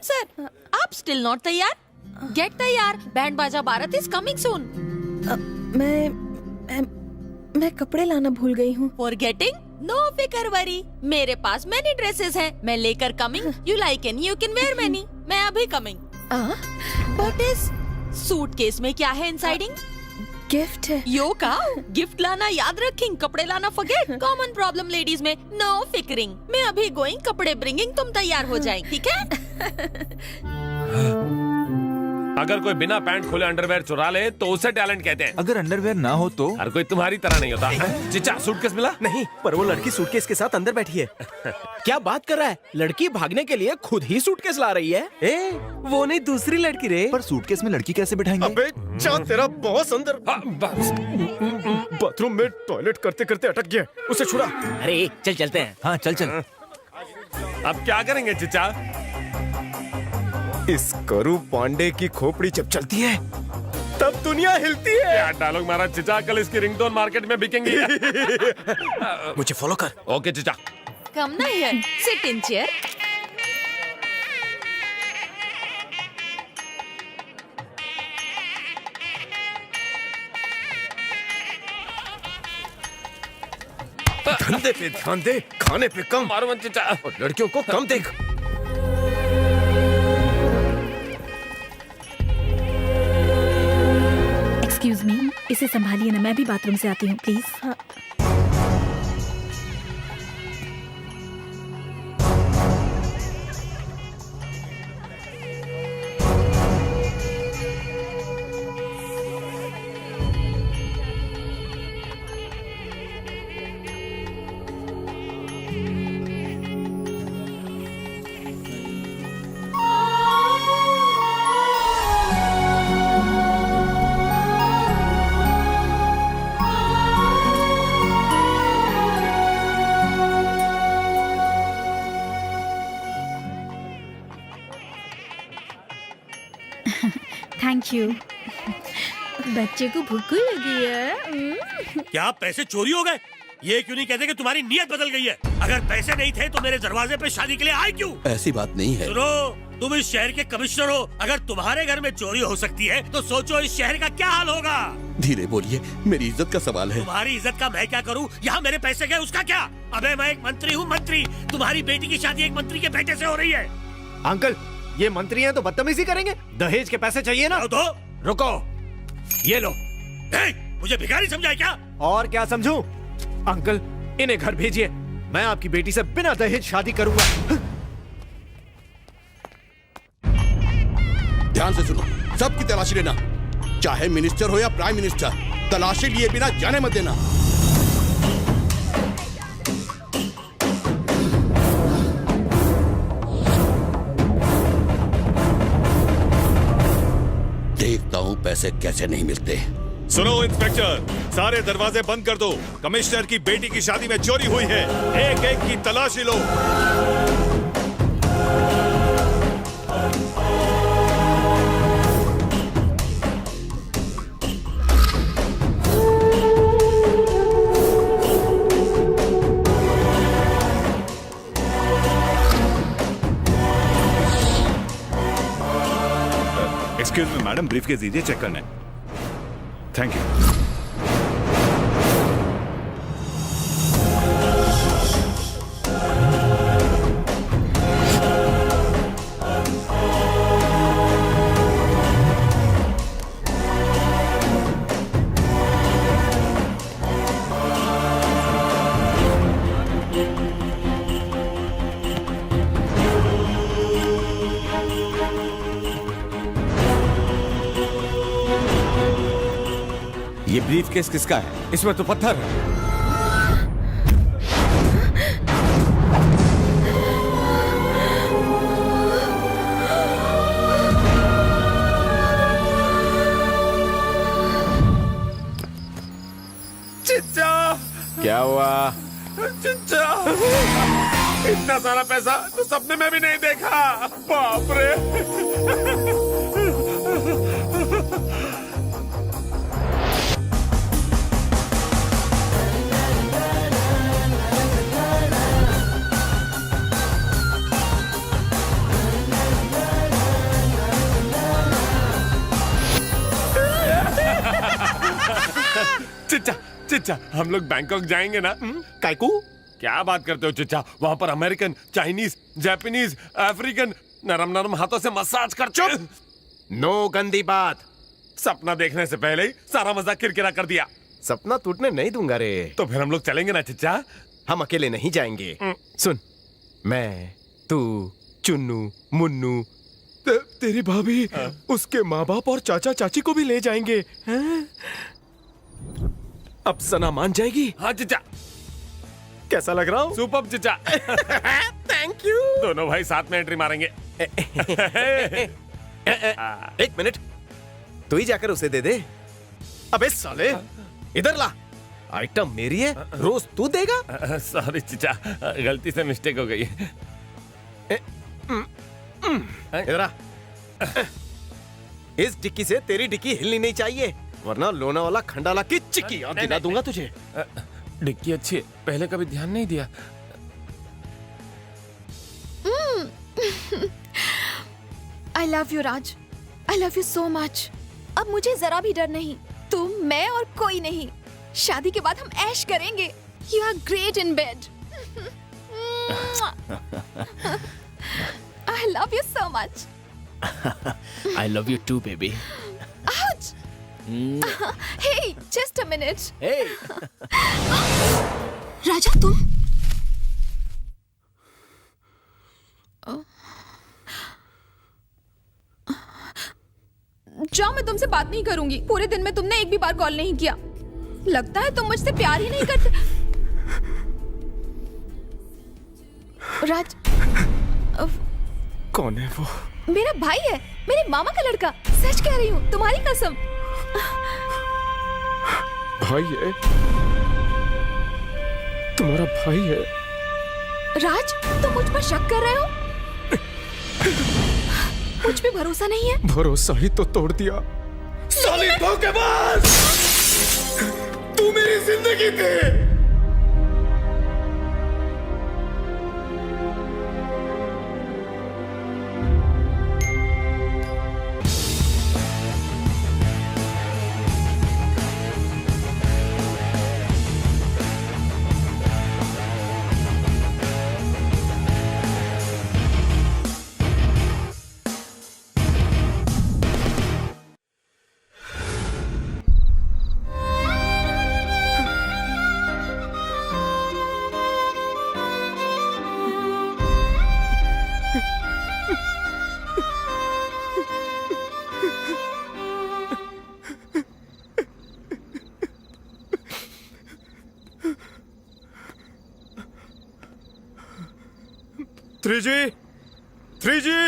सर, आप स्टिल नॉट तैयार? गेट तैयार, बैंड बाजा बारात इज कमिंग सून। मैं कपड़े लाना भूल गई हूँ। फॉरगेटिंग? नो फिकर वरी, मेरे पास मैनी ड्रेसेस हैं, मैं लेकर coming. You like any, you can wear many. मैं अभी कमिंग। बट इस सूटकेस में क्या है इनसाइडिंग? गिफ्ट है। यो का गिफ्ट लाना याद रखिंग, कपड़े लाना फॉरगेट। कॉमन प्रॉब्लम लेडीज में। नो फिकरिंग, मैं अभी गोइंग, कपड़े ब्रिंगिंग, तुम तैयार हो जाए, ठीक है? अगर कोई बिना पैंट खोले अंडरवेयर चुरा ले तो उसे टैलेंट कहते हैं। अगर अंडरवेयर ना हो तो? हर कोई तुम्हारी तरह नहीं होता। चिचा, सूटकेस मिला? नहीं, पर वो लड़की सूटकेस के साथ अंदर बैठी है। क्या बात कर रहा है? लड़की भागने के लिए खुद ही सूटकेस ला रही है। ए, वो नहीं, दूसरी लड़की रे। पर सूटकेस में लड़की कैसे बिठाएंगे? अबे जा, तेरा बॉस अंदर बस। बाथरूम में टॉयलेट करते करते अटक गया, उसे छुड़ा। अरे चल चलते हैं। हाँ चल चल। अब क्या करेंगे चिचा? इस करू पांडे की खोपड़ी जब चलती है तब दुनिया हिलती है। क्या डायलॉग मारा चिचा, कल इसकी रिंगटोन मार्केट में बिकेंगी। मुझे फॉलो कर। ओके चिचा। कम ना हियर, सिट इन चेयर। धंधे पे ध्यान दे, खाने पे कम। मारो मत चिचा। और लड़कियों को कम देख। एक्सक्यूज मी, इसे संभालिए ना, मैं भी बाथरूम से आती हूँ प्लीज। हाँ। Thank you. बच्चे को भूख लगी है। क्या पैसे चोरी हो गए? ये क्यों नहीं कहते कि तुम्हारी नीयत बदल गई है? अगर पैसे नहीं थे तो मेरे दरवाजे पे शादी के लिए आए क्यों? ऐसी बात नहीं है। सुनो, तुम इस शहर के कमिश्नर हो। अगर तुम्हारे घर में चोरी हो सकती है तो सोचो इस शहर का क्या हाल होगा। धीरे बोलिए, मेरी इज्जत का सवाल है। तुम्हारी इज्जत का मैं क्या करूं? यहाँ मेरे पैसे गए, उसका क्या? अबे मैं एक मंत्री हूँ, मंत्री। तुम्हारी बेटी की शादी एक मंत्री के बेटे से हो रही है। अंकल, ये मंत्री हैं तो बदतमीजी करेंगे? दहेज के पैसे चाहिए ना? तो रुको, ये लो। मुझे भिखारी समझा क्या? और क्या समझूं? अंकल, इन्हें घर भेजिए, मैं आपकी बेटी से बिना दहेज शादी करूंगा। ध्यान से सुनो, सबकी तलाशी लेना, चाहे मिनिस्टर हो या प्राइम मिनिस्टर। तलाशी लिए बिना जाने मत देना। देखता हूं पैसे कैसे नहीं मिलते। सुनो इंस्पेक्टर, सारे दरवाजे बंद कर दो। कमिश्नर की बेटी की शादी में चोरी हुई है, एक एक की तलाशी लो। एक्सक्यूज मी मैडम, ब्रीफकेस दीजिए, चेक करना है। Thank you. ये ब्रीफकेस किसका है? इसमें तो पत्थर है। हुआ? चिच्चा, इतना सारा पैसा तो सपने में भी नहीं देखा। बाप रे। चिच्चा चिच्चा, हम लोग बैंकॉक जाएंगे ना? कायकू? क्या बात करते हो चिच्चा? वहाँ पर अमेरिकन, चाइनीज, जापानीज, अफ्रीकन नरम नरम हाथों से मसाज कर। चुप! नो गंदी बात। सपना देखने से पहले ही सारा मजाक किरकिरा कर दिया। सपना टूटने नहीं दूंगा रे। तो फिर हम लोग चलेंगे ना चिच्चा? हम अकेले नहीं जाएंगे। सुन, मैं, तू, चुन्नू, मुन्नू, तेरी भाभी, उसके माँ बाप और चाचा चाची को भी ले जाएंगे। हैं? अब सना मान जाएगी। हाँ चिच्चा। कैसा लग रहा हूँ? सुपर चिच्चा। Thank you. दोनों भाई साथ में एंट्री मारेंगे। एक मिनट, तू ही जाकर उसे दे दे। अबे साले, इधर ला। आइटम मेरी है, रोज तू देगा। सॉरी चिच्चा, गलती से मिस्टेक हो गई। इधर आ। इस डिक्की से तेरी डिक्की हिलनी नहीं चाहिए, वरना लोनावाला खंडाला की चिक्की याद दिला दूंगा तुझे। डिक्की अच्छी है, पहले कभी ध्यान नहीं दिया। आई love you Raj, I love you so much. अब मुझे जरा भी डर नहीं, तुम, मैं और कोई नहीं। शादी के बाद हम ऐश करेंगे। You are great in bed. I love you so much. I love you too, baby. Ouch! Hey, just a minute. Hey. राजा तुम? जाओ, मैं तुमसे बात नहीं करूंगी। पूरे दिन में तुमने एक भी बार कॉल नहीं किया। लगता है तुम मुझसे प्यार ही नहीं करते। राज, कौन है वो? मेरा भाई है, मेरे मामा का लड़का। सच कह रही हूँ, तुम्हारी कसम। भाई है? तुम्हारा भाई है? राज, तुम मुझ पर शक कर रहे हो? मुझ पे भरोसा नहीं है? भरोसा ही तो तोड़ दिया। साली धोखेबाज! तू मेरी जिंदगी थी। थ्री जी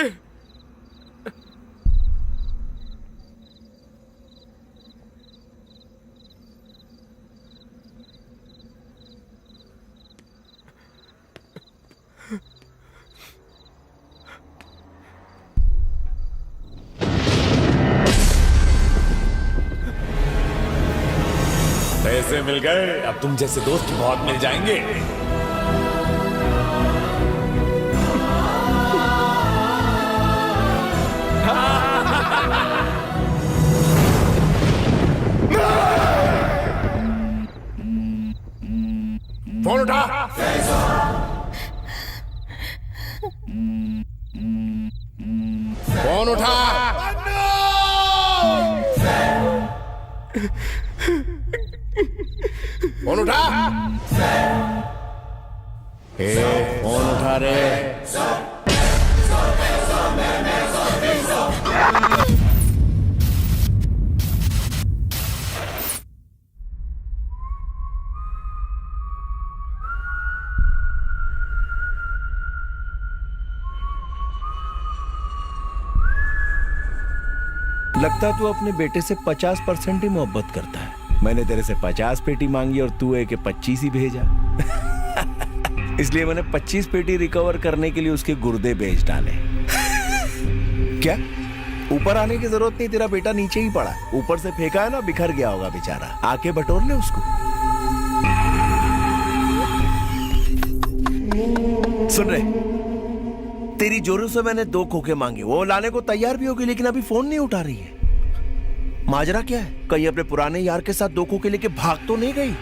पैसे मिल गए, अब तुम जैसे दोस्त बहुत मिल जाएंगे। फोन उठा। फोन उठा। फोन उठा। फोन उठा रे। लगता है तू अपने बेटे से 50% ही मोहब्बत करता है। मैंने तेरे से 50 पेटी मांगी और तू है कि 25 ही भेजा। इसलिए मैंने 25 पेटी रिकवर करने के लिए उसके गुर्दे बेच डाले। क्या ऊपर आने की जरूरत नहीं, तेरा बेटा नीचे ही पड़ा। ऊपर से फेंका है ना, बिखर गया होगा बेचारा। आके बटोर ले उसको। सुन रहे, तेरी जोरों से मैंने 2 खोखे मांगे, वो लाने को तैयार भी होगी, लेकिन अभी फोन नहीं उठा रही है। माजरा क्या है? कहीं अपने पुराने यार के साथ 2 खोखे लेके भाग तो नहीं गई?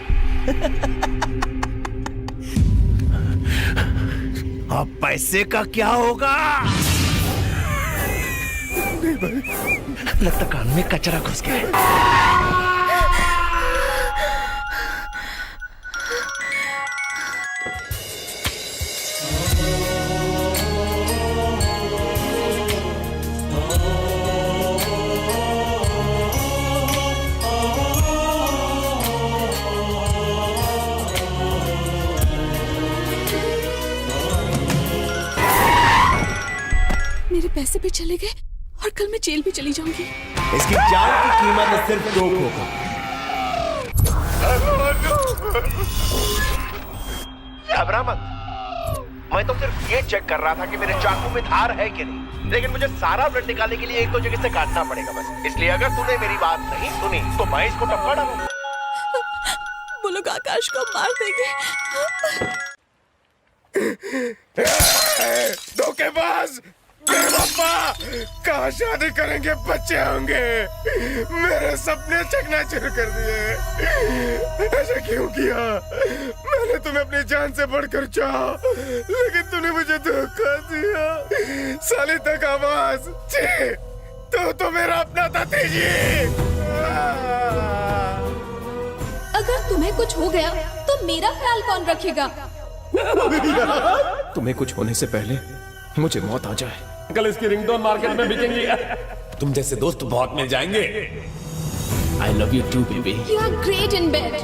अब पैसे का क्या होगा? लगता कान में कचरा घुस गया। मेरे पैसे भी चले गए और कल मैं जेल भी चली जाऊंगी। इसकी जान की कीमत है सिर्फ 2 खोखा। घबरा मत, मैं तो सिर्फ ये चेक कर रहा था कि मेरे चाकू में धार है कि नहीं, लेकिन मुझे सारा ब्लड निकालने के लिए 1-2 जगह से काटना पड़ेगा बस। इसलिए अगर तूने मेरी बात नहीं सुनी तो मैं इसको टपका डालूंगा। वो लोग आकाश को मार देंगे। धोखेबाज, बेवफा, कहाँ शादी करेंगे, बच्चे होंगे, मेरे सपने चकनाचूर कर दिए। ऐसा क्यों किया? मैंने तुम्हें अपनी जान से बढ़कर चाहा, लेकिन तूने मुझे धोखा दिया। साली तक आवाज, तो मेरा अपना था तेजी। अगर तुम्हें कुछ हो गया तो मेरा ख्याल कौन रखेगा? तुम्हें कुछ होने से पहले मुझे मौत आ जाए। कल इसकी रिंगटोन मार्केट में बिकेंगी। तुम जैसे दोस्त बहुत मिल जाएंगे। I love you too, baby. You are great in bed.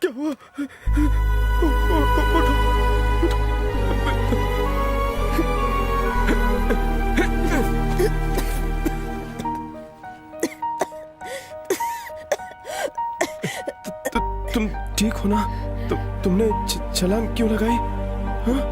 क्या हुआ? तुम ठीक हो ना? तुमने छलांग क्यों लगाई? हाँ?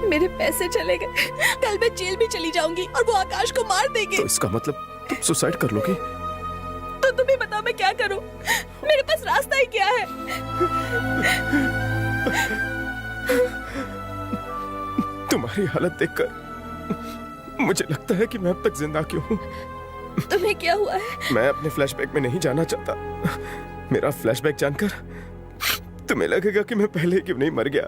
मेरे पैसे चले गए, कल मैं जेल भी चली जाऊंगी और वो आकाश को मार देंगे। तो इसका मतलब तुम सुसाइड कर लोगी? तो तुम ही बताओ मैं क्या करूं? मेरे पास रास्ता ही क्या है? तुम्हारी हालत देखकर मुझे लगता है कि मैं अब तक जिंदा क्यों हूँ। तुम्हें क्या हुआ है? मैं अपने फ्लैशबैक में नहीं जाना चाहता। मेरा फ्लैशबैक जानकर तुम्हें लगेगा कि मैं पहले क्यों नहीं मर गया।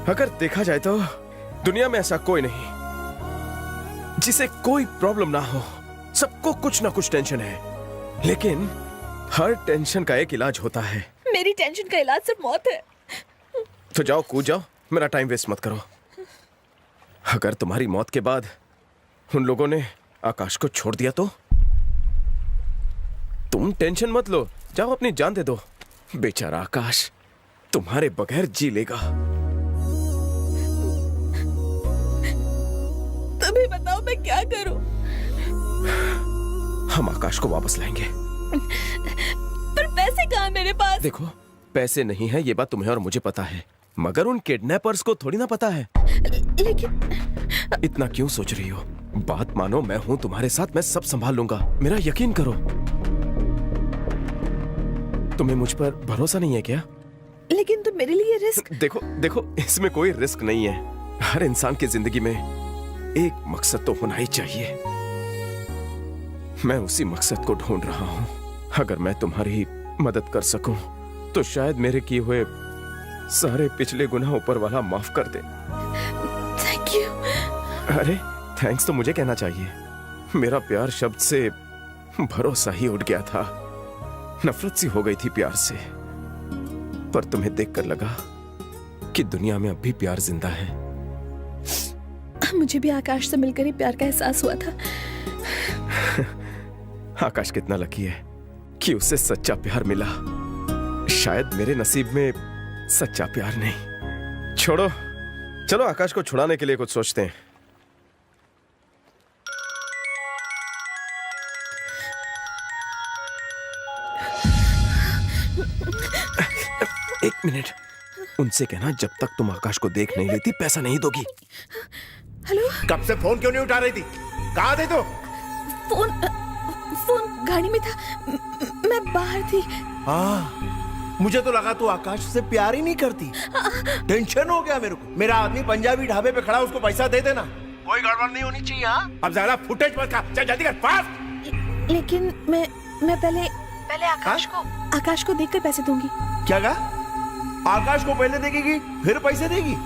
अगर देखा जाए तो दुनिया में ऐसा कोई नहीं जिसे कोई प्रॉब्लम ना हो। सबको कुछ ना कुछ टेंशन है, लेकिन हर टेंशन का एक इलाज होता है। मेरी टेंशन का इलाज सिर्फ मौत है। तो जाओ, कूद जाओ, मेरा टाइम वेस्ट मत करो। अगर तुम्हारी मौत के बाद उन लोगों ने आकाश को छोड़ दिया तो? तुम टेंशन मत लो, जाओ अपनी जान दे दो। बेचारा आकाश तुम्हारे बगैर जी लेगा। तुम्हें बताओ मैं क्या करूं? हम आकाश को वापस लाएंगे। पर पैसे कहाँ मेरे पास? देखो, पैसे नहीं है ये बात तुम्हें और मुझे पता है, मगर उन किडनैपर्स को थोड़ी ना पता है। इतना क्यों सोच रही हो? बात मानो, मैं हूं तुम्हारे साथ, मैं सब संभाल लूंगा, मेरा यकीन करो। तुम्हें मुझ पर भरोसा नहीं है क्या? लेकिन तुम मेरे लिए रिस्क। देखो देखो, इसमें कोई रिस्क नहीं है। हर इंसान की जिंदगी में एक मकसद तो होना ही चाहिए। मैं उसी मकसद को ढूंढ रहा हूं। अगर मैं तुम्हारी मदद कर सकूं तो शायद मेरे किए हुए सारे पिछले गुनाह ऊपर वाला माफ कर दे। Thank you. अरे थैंक्स तो मुझे कहना चाहिए। मेरा प्यार शब्द से भरोसा ही उठ गया था। नफरत सी हो गई थी प्यार से। पर तुम्हें देखकर लगा कि दुनिया में अब भी प्यार जिंदा है। मुझे भी आकाश से मिलकर ही प्यार का एहसास हुआ था। आकाश कितना लकी है कि उसे सच्चा प्यार मिला। शायद मेरे नसीब में सच्चा प्यार नहीं। छोड़ो, चलो आकाश को छुड़ाने के लिए कुछ सोचते हैं। एक मिनट, उनसे कहना जब तक तुम आकाश को देख नहीं लेती पैसा नहीं दोगी। हेलो। कब से फोन क्यों नहीं उठा रही थी? कहाँ थे तो? फोन गाड़ी में था। मैं बाहर थी। मुझे तो लगा तू आकाश से प्यार ही नहीं करती। टेंशन हो गया मेरे को। मेरा आदमी पंजाबी ढाबे पे खड़ा, उसको पैसा दे देना। कोई गड़बड़ नहीं होनी चाहिए। अब ज्यादा फुटेज मत खा, चल जल्दी कर, फास्ट। लेकिन मैं पहले आकाश को देखकर पैसे दूंगी। क्या कहा? आकाश को पहले देगी फिर पैसे देगी?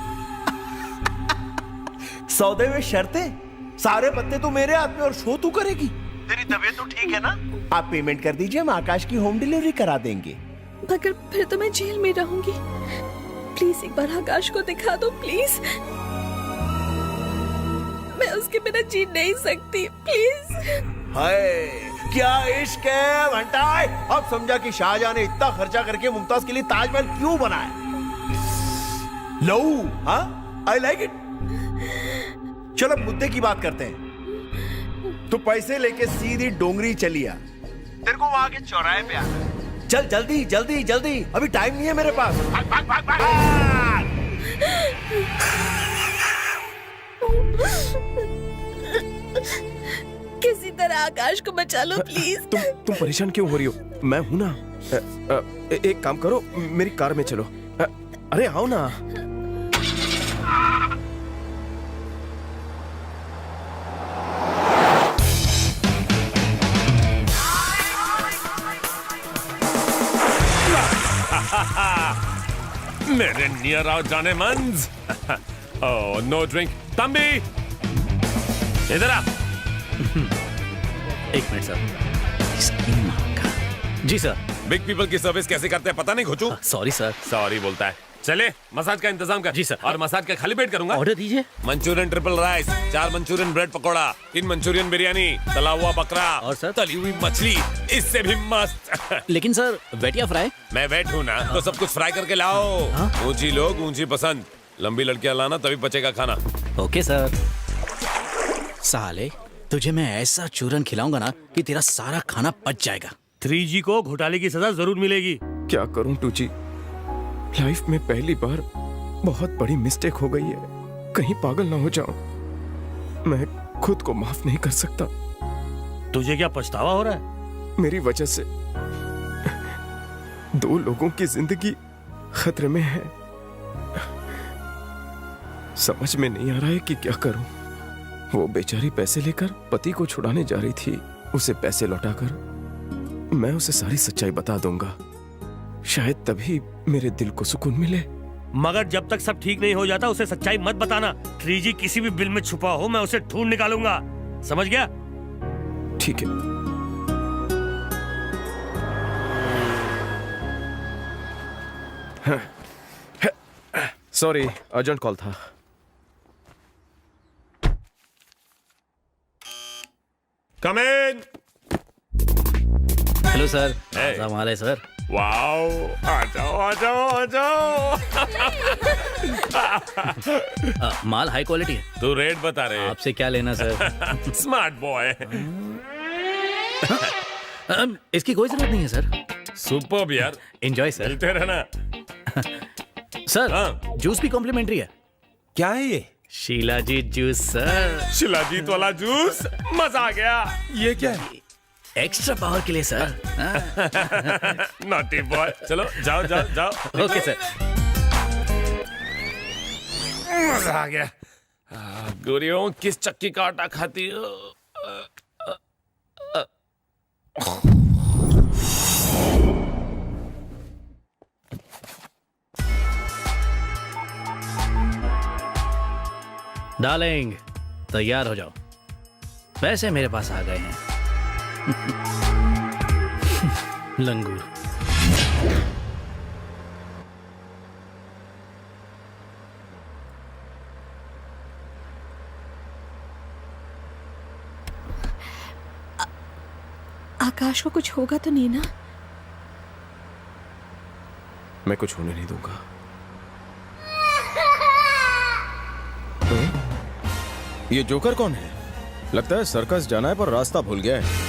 सौदे में शर्तें? सारे पत्ते तो मेरे हाथ में और शो तू करेगी। तेरी तबीयत तो ठीक है ना? आप पेमेंट कर दीजिए, हम आकाश की होम डिलीवरी करा देंगे। मगर फिर तो मैं जेल में रहूंगी। प्लीज एक बार आकाश को दिखा दो प्लीज। मैं उसके बिना जी नहीं सकती, प्लीज। हाय क्या इश्क है घंटाए। अब समझा कि शाहजहां ने इतना खर्चा करके मुमताज के लिए ताजमहल क्यों बनाया। लव, हाँ, आई लाइक इट। चलो मुद्दे की बात करते हैं। तू पैसे लेके सीधी डोंगरी चली आ। तेरे को वहां के चौराहे पे आना। चल जल्दी जल्दी जल्दी, अभी टाइम नहीं है मेरे पास। भाग भाग भाग भाग। किसी तरह आकाश को बचा लो प्लीज। तुम परेशान क्यों हो रही हो? मैं हूं ना। एक काम करो, मेरी कार में चलो। अरे आओ ना। मेरे नियर आओ जाने मंज। Oh no drink. तंबी इधर आ। एक मिनट सर। जी सर। बिग पीपल की सर्विस कैसे करते हैं पता नहीं घुचू। Sorry sir. सॉरी बोलता है। चले मसाज का इंतजाम कर। जी सर। और मसाज का खाली पेट करूंगा। ऑर्डर दीजिए। Manchurian triple rice, 4 Manchurian bread pakora, 3 Manchurian biryani, तला हुआ बकरा और सर तली हुई मछली, इससे भी मस्त। लेकिन सर वेट या फ्राई? मैं वेट हूँ ना, तो सब कुछ फ्राई करके लाओ। ऊंची लोग ऊंची पसंद, लंबी लड़कियां लाना तभी बचेगा खाना। Okay sir. साले तुझे मैं ऐसा चूरन खिलाऊंगा ना कि तेरा सारा खाना पच जाएगा। 3G को घोटाले की सजा जरूर मिलेगी। क्या करूं टूजी, लाइफ में पहली बार बहुत बड़ी मिस्टेक हो गई है। कहीं पागल ना हो जाऊं। मैं खुद को माफ नहीं कर सकता। तुझे क्या पछतावा हो रहा है? मेरी वजह से 2 लोगों की जिंदगी खतरे में है। समझ में नहीं आ रहा है कि क्या करूं। वो बेचारी पैसे लेकर पति को छुड़ाने जा रही थी। उसे पैसे लौटाकर मैं उसे सारी सच्चाई बता दूंगा। शायद तभी मेरे दिल को सुकून मिले। मगर जब तक सब ठीक नहीं हो जाता उसे सच्चाई मत बताना। 3G किसी भी बिल में छुपा हो, मैं उसे ढूंढ निकालूंगा। समझ गया? ठीक है। सॉरी, अर्जेंट कॉल था। Come in. Hello sir. ताजा माल है सर। वाओ, आ जाओ आ जाओ आ जाओ। माल हाई क्वालिटी है। तू रेट बता रहे। आपसे क्या लेना सर? Smart boy. इसकी कोई जरूरत नहीं है सर। सुपर्ब यार। Enjoy sir. मिलते रहना। सर जूस भी कॉम्प्लीमेंट्री है। क्या है ये? शीलाजीत जूस सर। शिलाजीत वाला जूस, मजा आ गया। ये क्या है? एक्स्ट्रा पावर के लिए सर। नॉटी बॉय, चलो जाओ जाओ जाओ। Okay sir. मजा आ गया। गोरियों, किस चक्की का आटा खाती हो? डार्लिंग, तैयार हो जाओ, पैसे मेरे पास आ गए हैं। लंगूर। आकाश को कुछ होगा तो नहीं ना? मैं कुछ होने नहीं दूंगा। ये जोकर कौन है? लगता है सर्कस जाना है पर रास्ता भूल गया है।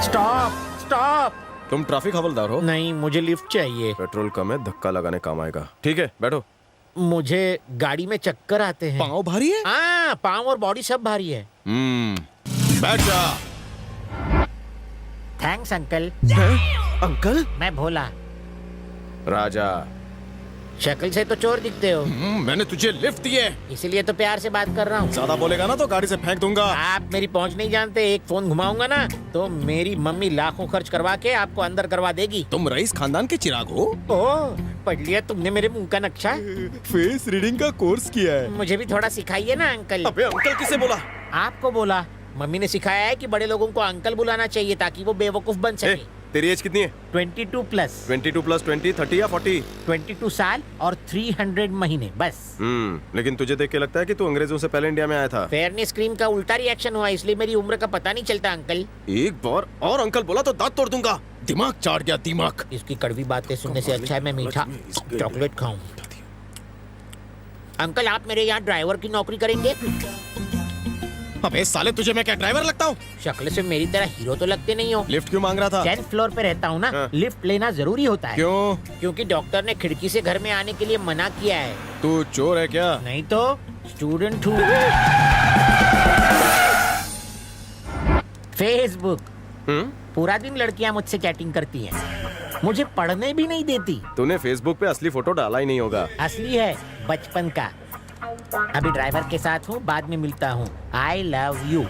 Stop stop. तुम ट्रैफिक हवलदार हो? नहीं, मुझे लिफ्ट चाहिए। पेट्रोल कम है, धक्का लगाने काम आएगा। ठीक है, बैठो। मुझे गाड़ी में चक्कर आते हैं। पाँव भारी है? हाँ, पाँव और बॉडी सब भारी है। बैठ जा। Thanks uncle. अंकल? मैं भोला। राजा। शक्ल से तो चोर दिखते हो। मैंने तुझे लिफ्ट दी है, इसीलिए तो प्यार से बात कर रहा हूँ। ज्यादा बोलेगा ना तो गाड़ी से फेंक दूंगा। आप मेरी पहुँच नहीं जानते। एक फोन घुमाऊंगा ना तो मेरी मम्मी लाखों खर्च करवा के आपको अंदर करवा देगी। तुम रईस खानदान के चिराग हो? ओह, पढ़ लिया तुमने मेरे मुंह का नक्शा? फेस रीडिंग का कोर्स किया है। मुझे भी थोड़ा सिखाइए ना अंकल। अबे अंकल किसे बोला? आपको बोला। मम्मी ने सिखाया है कि बड़े लोगों को अंकल बुलाना चाहिए ताकि वो बेवकूफ बन सके। तेरी एज कितनी है? 22 प्लस। 22 प्लस 20, 30 या 40? 22 साल और 300 महीने बस। लेकिन तुझे देख के लगता है कि तू अंग्रेजों से पहले इंडिया में आया था। फेयरनेस क्रीम का उल्टा रिएक्शन हुआ, इसलिए मेरी उम्र का पता नहीं चलता अंकल। एक बार और अंकल बोला तो दांत तोड़ दूंगा। दिमाग चाट गया, दिमाग। इसकी कड़वी बातें सुनने से अच्छा है मैं मीठा चॉकलेट खाऊं। अंकल, आप मेरे यहाँ ड्राइवर की नौकरी करेंगे? अबे साले, तुझे मैं क्या ड्राइवर लगता हूँ? शक्ल से मेरी तरह हीरो तो लगते नहीं हो। लिफ्ट क्यों मांग रहा था? 10th फ्लोर पे रहता हूँ ना। हाँ। लिफ्ट लेना जरूरी होता है। क्यों? क्योंकि डॉक्टर ने खिड़की से घर में आने के लिए मना किया है। तू चोर है क्या? नहीं तो स्टूडेंट हूँ। फेसबुक। पूरा दिन लड़कियाँ मुझसे चैटिंग करती हैं। मुझे पढ़ने भी नहीं देती। तूने फेसबुक पे असली फोटो डाला ही नहीं होगा। असली है, बचपन का। अभी ड्राइवर के साथ हूँ, बाद में मिलता हूँ। आई लव यू।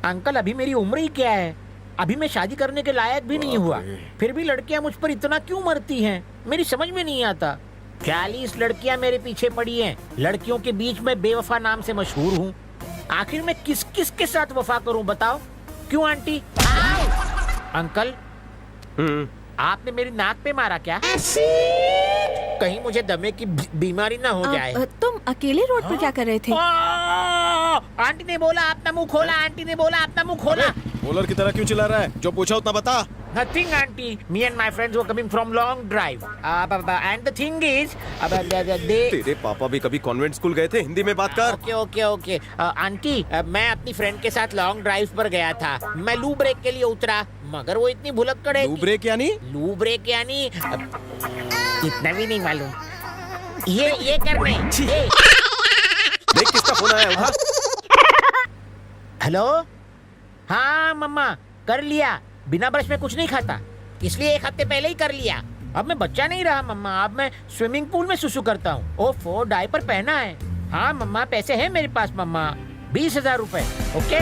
अंकल, अभी मेरी उम्र ही क्या है? अभी मैं शादी करने के लायक भी नहीं हुआ, फिर भी लड़कियां मुझ पर इतना क्यों मरती हैं? मेरी समझ में नहीं आता। 40 लड़कियां मेरे पीछे पड़ी हैं। लड़कियों के बीच में बेवफा नाम से मशहूर हूँ। आखिर मैं किस किस के साथ वफा करूँ बताओ? क्यों आंटी? अंकल, आपने मेरी नाक पे मारा क्या? कहीं मुझे दमे की बीमारी ना हो जाए। तुम अकेले रोड पर क्या कर रहे थे? आंटी ने बोला अपना मुंह खोला। आंटी ने बोला अपना मुंह खोला। बोलर की तरह क्यों चिल्ला रहा है? जो पूछा उतना बता। Nothing, auntie. Me and my friends were coming from long drive. And the thing is, they. तेरे पापा भी कभी कॉन्वेंट स्कूल गए थे? हिंदी में बात कर। Okay okay okay. आंटी, मैं अपनी फ्रेंड के साथ लॉन्ग ड्राइव पर गया था। मैं लू ब्रेक के लिए उतरा, मगर वो इतनी भुलक्कड़ है। लू ब्रेक यानी? लू ब्रेक यानी इतना भी नहीं मालूम। ये करने। देख किसका फोन आया? उठा। हेलो। हाँ मम्मा, कर लिया। बिना ब्रश में कुछ नहीं खाता, इसलिए 1 हफ्ते पहले ही कर लिया। अब मैं बच्चा नहीं रहा मम्मा, अब मैं स्विमिंग पूल में सुसु करता हूँ। ओफो, डायपर पहना है। हाँ मम्मा, पैसे हैं मेरे पास मम्मा, 20,000 रुपए। ओके।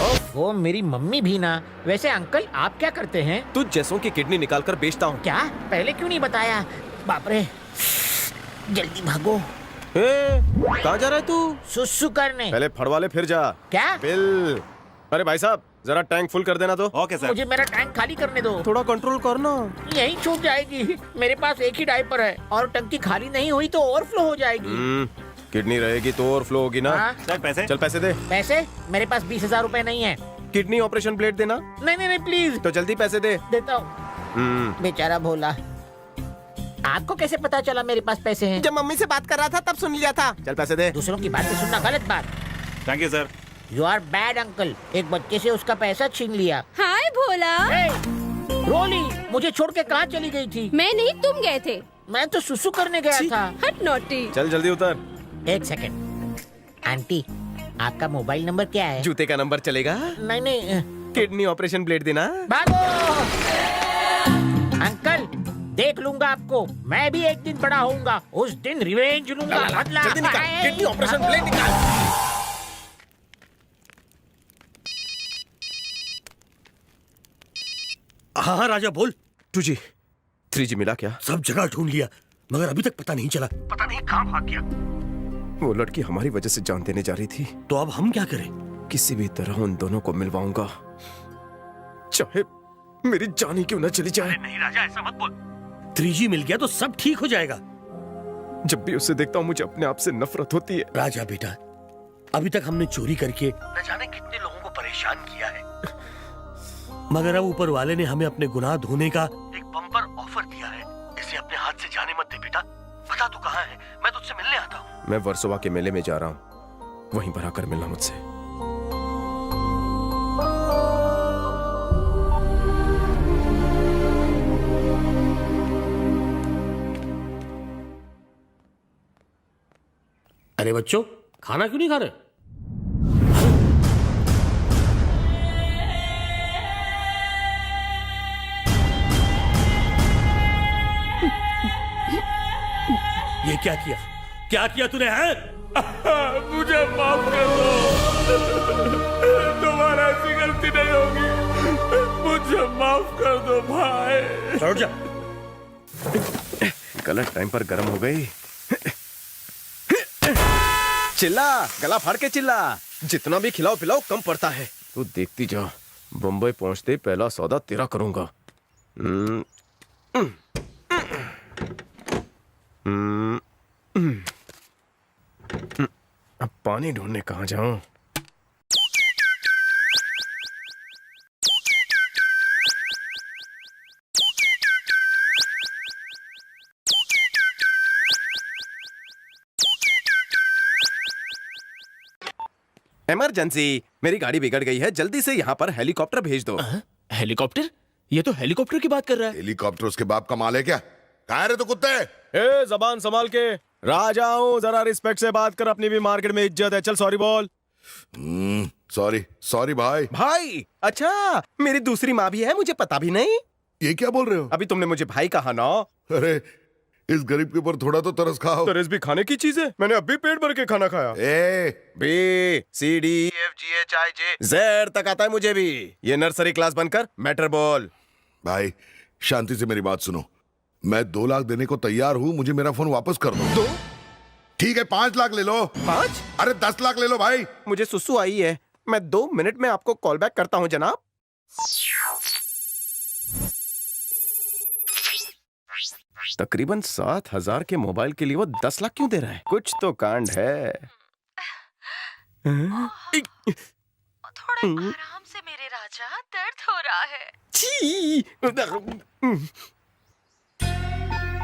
ओफो, मेरी मम्मी भी ना। वैसे अंकल, आप क्या करते हैं? तुझ जैसों की किडनी निकाल कर बेचता हूँ। क्या? पहले क्यों नहीं बताया? बाप रे, जल्दी भागो। कहाँ जा रहा है तू? सुसु करने। पहले फड़वाले फिर जा। क्या? बिल। अरे भाई साहब, जरा टैंक फुल कर देना तो। Okay sir. मुझे मेरा टैंक खाली करने दो। थोड़ा कंट्रोल करना। यही छूट जाएगी। मेरे पास एक ही डायपर है और टंकी खाली नहीं हुई तो ओवरफ्लो हो जाएगी। किडनी रहेगी तो ओवरफ्लो होगी ना। सर पैसे? चल पैसे दे। पैसे? मेरे पास 20,000 रुपए नहीं है। किडनी ऑपरेशन प्लेट देना। नहीं प्लीज। तो जल्दी पैसे दे। देता हूँ। बेचारा भोला। आपको कैसे पता चला मेरे पास पैसे हैं? जब मम्मी से बात कर रहा था तब सुन लिया था। चल पैसे दे। दूसरों की बातें सुनना गलत बात। Thank you sir. You are bad uncle. एक बच्चे से उसका पैसा छीन लिया। हाय भोला। रोली, मुझे छोड़ के कहाँ चली गई थी? मैं नहीं, तुम गए थे। मैं तो सुसु करने गया था। हट नॉटी। चल जल्दी उतर। 1 सेकंड। आंटी, आपका मोबाइल नंबर क्या है? जूते का नंबर चलेगा? नहीं नहीं। किडनी ऑपरेशन ब्लेड देना। भागो अंकल, देख लूंगा आपको। मैं भी एक दिन बड़ा होऊंगा, उस दिन रिवेंज लूंगा। बदला। जल्दी निकाल, किडनी ऑपरेशन ब्लेड निकाल। हाँ हाँ राजा बोल। 2G 3G मिला क्या? सब जगह ढूंढ लिया मगर अभी तक पता नहीं चला। पता नहीं कहाँ भाग गया। वो लड़की हमारी वजह से जान देने जा रही थी। तो अब हम क्या करें? किसी भी तरह उन दोनों को मिलवाऊंगा, चाहे मेरी जान ही क्यों न चली जाए। नहीं राजा ऐसा मत बोल। 3G मिल गया तो सब ठीक हो जाएगा। जब भी उसे देखता हूँ मुझे अपने आप से नफरत होती है। राजा बेटा, अभी तक हमने चोरी करके न जाने कितने लोगों को परेशान किया है, मगर अब ऊपर वाले ने हमें अपने गुनाह धोने का एक बम्पर ऑफर दिया है। इसे अपने हाथ से जाने मत दे बेटा। बता तू कहाँ है, मैं तुझसे मिलने आता हूँ। मैं वर्सोवा के मेले में जा रहा हूँ, वहीं पर आकर मिलना मुझसे। अरे बच्चों, खाना क्यों नहीं खा रहे? ये क्या किया? क्या किया तूने? है मुझे माफ कर दो, दोबारा ऐसी गलती नहीं होगी। मुझे माफ कर दो भाई। छोड़ जा। गलत टाइम पर गर्म हो गई। चिल्ला, गला फाड़ के चिल्ला। जितना भी खिलाओ पिलाओ कम पड़ता है। तू देखती जा, बम्बई पहुंचते पहला सौदा तेरा करूंगा। अब पानी ढूंढने कहाँ जाऊं? इमरजेंसी, मेरी गाड़ी बिगड़ गई है, जल्दी से यहाँ पर हेलीकॉप्टर भेज दो। हेलीकॉप्टर? ये तो हेलीकॉप्टर की बात कर रहा है। हेलीकॉप्टर उसके बाप का माल है क्या? कहाँ रे तो कुत्ते? ए, जबान संभाल के। राजा हूँ, जरा रिस्पेक्ट से बात कर, अपनी भी मार्केट में इज्जत है। चल सॉरी बोल। सॉरी सॉरी भाई। भाई? अच्छा, मेरी दूसरी माँ भी है, मुझे पता भी नहीं। ये क्या बोल रहे हो? अभी तुमने मुझे भाई कहा ना। अरे इस गरीब के ऊपर थोड़ा तो तरस खाओ। तरस भी खाने की चीज है, मैंने अभी पेट भर के खाना खाया। B-C-D-E-F-G-H-I-J Z तक आता है मुझे भी। ये नर्सरी क्लास बनकर मैटर बोल। भाई शांति से मेरी बात सुनो, मैं 2 लाख देने को तैयार हूँ, मुझे मेरा फोन वापस कर दो। 2? ठीक है 5 लाख ले लो। 5? अरे 10 लाख ले लो भाई। मुझे सुसु आई है, मैं 2 मिनट में आपको कॉल बैक करता हूँ जनाब। तकरीबन 7,000 के मोबाइल के लिए वो 10 लाख क्यों दे रहा है? कुछ तो कांड है। थोड़े आराम से मेरे राजा, दर्द हो रहा है। छी!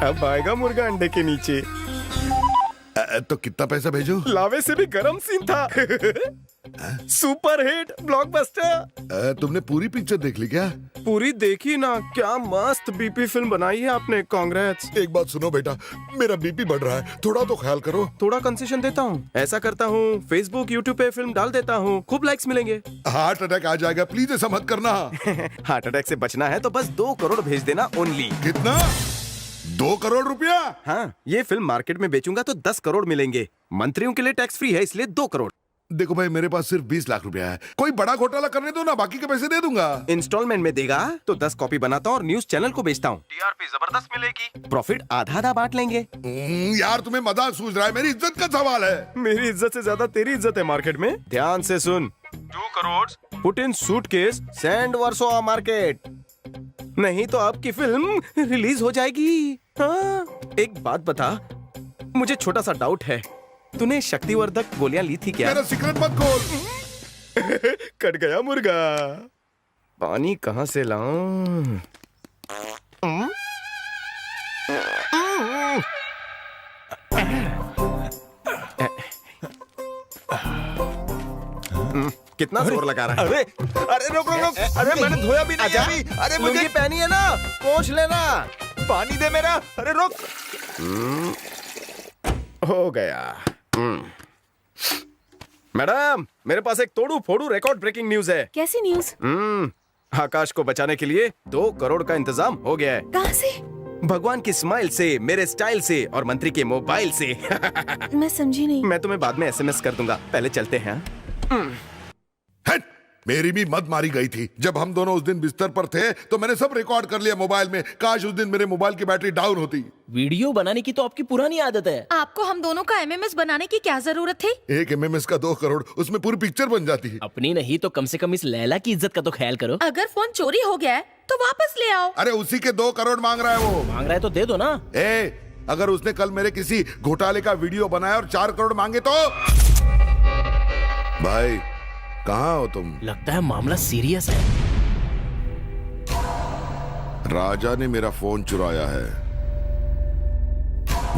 अब आएगा मुर्गा अंडे के नीचे। तो कितना पैसा भेजो? लावे से भी गरम सीन था। Super hit blockbuster. तुमने पूरी पिक्चर देख ली क्या? पूरी देखी ना, क्या मस्त बीपी फिल्म बनाई है आपने। कांग्रेस। एक बात सुनो बेटा, मेरा बीपी बढ़ रहा है, थोड़ा तो ख्याल करो। थोड़ा कंसेशन देता हूँ, ऐसा करता हूँ फेसबुक यूट्यूब पे फिल्म डाल देता हूँ, खूब लाइक्स मिलेंगे। हार्ट अटैक आ जाएगा, प्लीज ऐसा मत करना। हार्ट अटैक से बचना है तो बस 2 करोड़ भेज देना ओनली। कितना? 2 करोड़ रुपया? हाँ, ये फिल्म मार्केट में बेचूंगा तो 10 करोड़ मिलेंगे। मंत्रियों के लिए टैक्स फ्री है, इसलिए 2 करोड़। देखो भाई, मेरे पास सिर्फ 20 लाख रुपया है, कोई बड़ा घोटाला करने दो ना, बाकी के पैसे दे दूंगा। इंस्टॉलमेंट में देगा तो 10 कॉपी बनाता हूँ और न्यूज चैनल को बेचता हूँ। टीआरपी जबरदस्त मिलेगी, प्रॉफिट आधा बांट लेंगे। यार तुम्हें मजाक सूझ रहा है, मेरी इज्जत का सवाल है। मेरी इज्जत से ज्यादा तेरी इज्जत है मार्केट में। ध्यान से सुन, 2 crore put in suitcase, send Versova market, नहीं तो आपकी फिल्म रिलीज हो जाएगी। हाँ, एक बात बता, मुझे छोटा सा डाउट है, तूने शक्तिवर्धक गोलियां ली थी क्या? मेरा सीक्रेट मत खोल। कट गया मुर्गा। पानी कहाँ से लाऊं? कितना जोर लगा रहा है? अरे अरे रुक रुक रुक, अरे मैंने धोया भी नहीं अभी। अरे लुंगी पहनी है ना, पोंछ लेना। पानी दे मेरा। अरे रुक। हो गया। मैडम, मेरे पास एक तोड़ू फोड़ू रिकॉर्ड ब्रेकिंग न्यूज है। कैसी न्यूज? आकाश को बचाने के लिए 2 करोड़ का इंतजाम हो गया है। कहाँ से? भगवान की स्माइल से, मेरे स्टाइल से और मंत्री के मोबाइल से। मैं समझी नहीं। मैं तुम्हें बाद में SMS कर दूंगा, पहले चलते हैं। हट! मेरी भी मत मारी गई थी। जब हम दोनों उस दिन बिस्तर पर थे तो मैंने सब रिकॉर्ड कर लिया मोबाइल में। काश उस दिन मेरे मोबाइल की बैटरी डाउन होती। वीडियो बनाने की तो आपकी पुरानी आदत है। आपको हम दोनों का MMS बनाने की क्या जरूरत थी? एक MMS का 2 करोड़, उसमें पूरी पिक्चर बन जाती। अपनी नहीं तो कम से कम इस लैला की इज्जत का तो ख्याल करो। अगर फोन चोरी हो गया है तो वापस ले आओ। अरे उसी के 2 करोड़ मांग रहा है वो। मांग रहा है तो दे दो ना। अगर उसने कल मेरे किसी घोटाले का वीडियो बनाया और 4 करोड़ मांगे तो? भाई कहाँ हो तुम? लगता है मामला सीरियस है। राजा ने मेरा फोन चुराया है।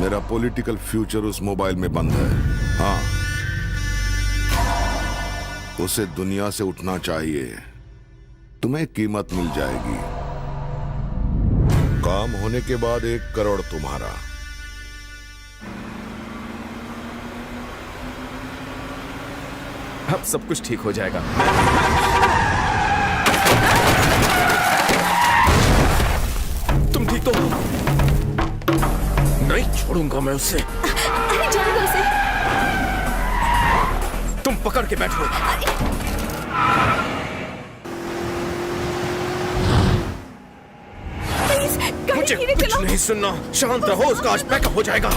मेरा पॉलिटिकल फ्यूचर उस मोबाइल में बंद है। हाँ, उसे दुनिया से उठना चाहिए। तुम्हें कीमत मिल जाएगी। काम होने के बाद 1 करोड़ तुम्हारा। अब सब कुछ ठीक हो जाएगा। तुम ठीक तो हो? नहीं छोड़ूंगा मैं उसे। अरे जाने दो उसे। तुम पकड़ के बैठो। मुझे कुछ नहीं सुनना। शांत रहो, उसका आज बैकअप हो जाएगा।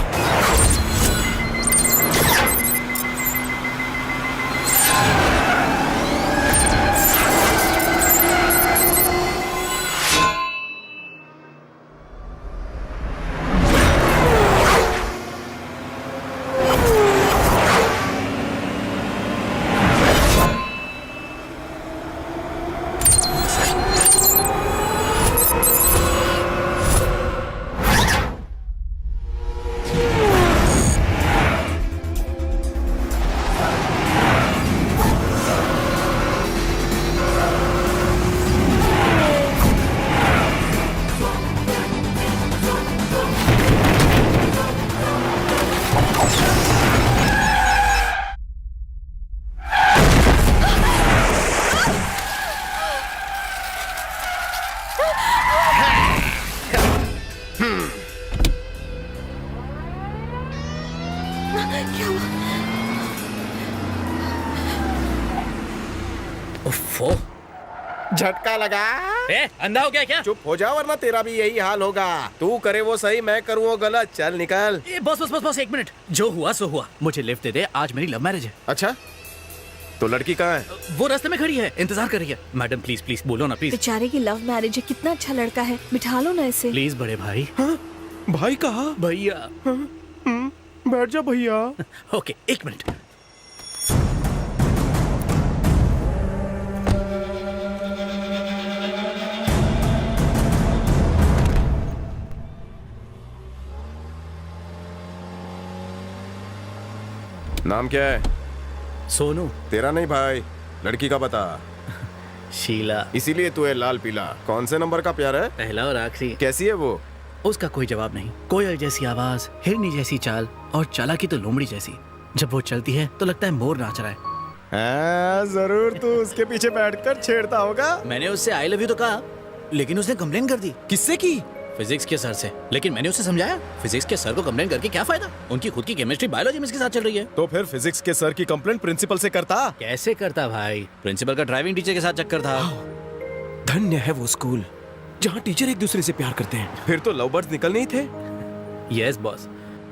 झटका लगा। अंधा हो गया क्या? चुप हो जा वरना तेरा भी यही हाल होगा। तू करे वो सही, मैं करूँ वो गलत। चल निकल। बस बस बस बस 1 मिनट। जो हुआ सो हुआ। मुझे लिफ्ट दे दे, आज मेरी लव मैरिज है। अच्छा, तो लड़की कहाँ है? वो रास्ते में खड़ी है, इंतजार कर रही है। मैडम प्लीज प्लीज बोलो ना प्लीज। बेचारे की लव मैरिज है, कितना अच्छा लड़का है, बिठा लो ना इसे। प्लीज बड़े भाई। हाँ? भाई कहा? भैया। बैठ जा भैया। Okay 1 minute. नाम क्या है? सोनू। तेरा नहीं भाई, लड़की का बता। शीला। इसीलिए तू है लाल पीला। कौन से नंबर का प्यार है? पहला और आखिरी। कैसी है वो? उसका कोई जवाब नहीं। कोयल जैसी आवाज, हिरनी जैसी चाल और चालाकी तो लोमड़ी जैसी। जब वो चलती है तो लगता है मोर नाच रहा है। जरूर तू उसके पीछे बैठकर छेड़ता होगा। मैंने उससे आई लव यू तो कहा, लेकिन उसने कंप्लेन कर दी। किससे की? फिजिक्स के सर से। लेकिन मैंने उसे समझाया, फिजिक्स के सर को कंप्लेन करके क्या फायदा? उनकी खुद की केमिस्ट्री बायोलॉजी में इसके साथ चल रही है। तो फिर फिजिक्स के सर की कंप्लेंट प्रिंसिपल से करता? कैसे करता भाई? प्रिंसिपल का ड्राइविंग टीचर के साथ चक्कर था। धन्य है वो स्कूल जहाँ टीचर एक दूसरे से प्यार करते हैं। फिर तो लव बर्ड्स निकलने ही थे। Yes boss.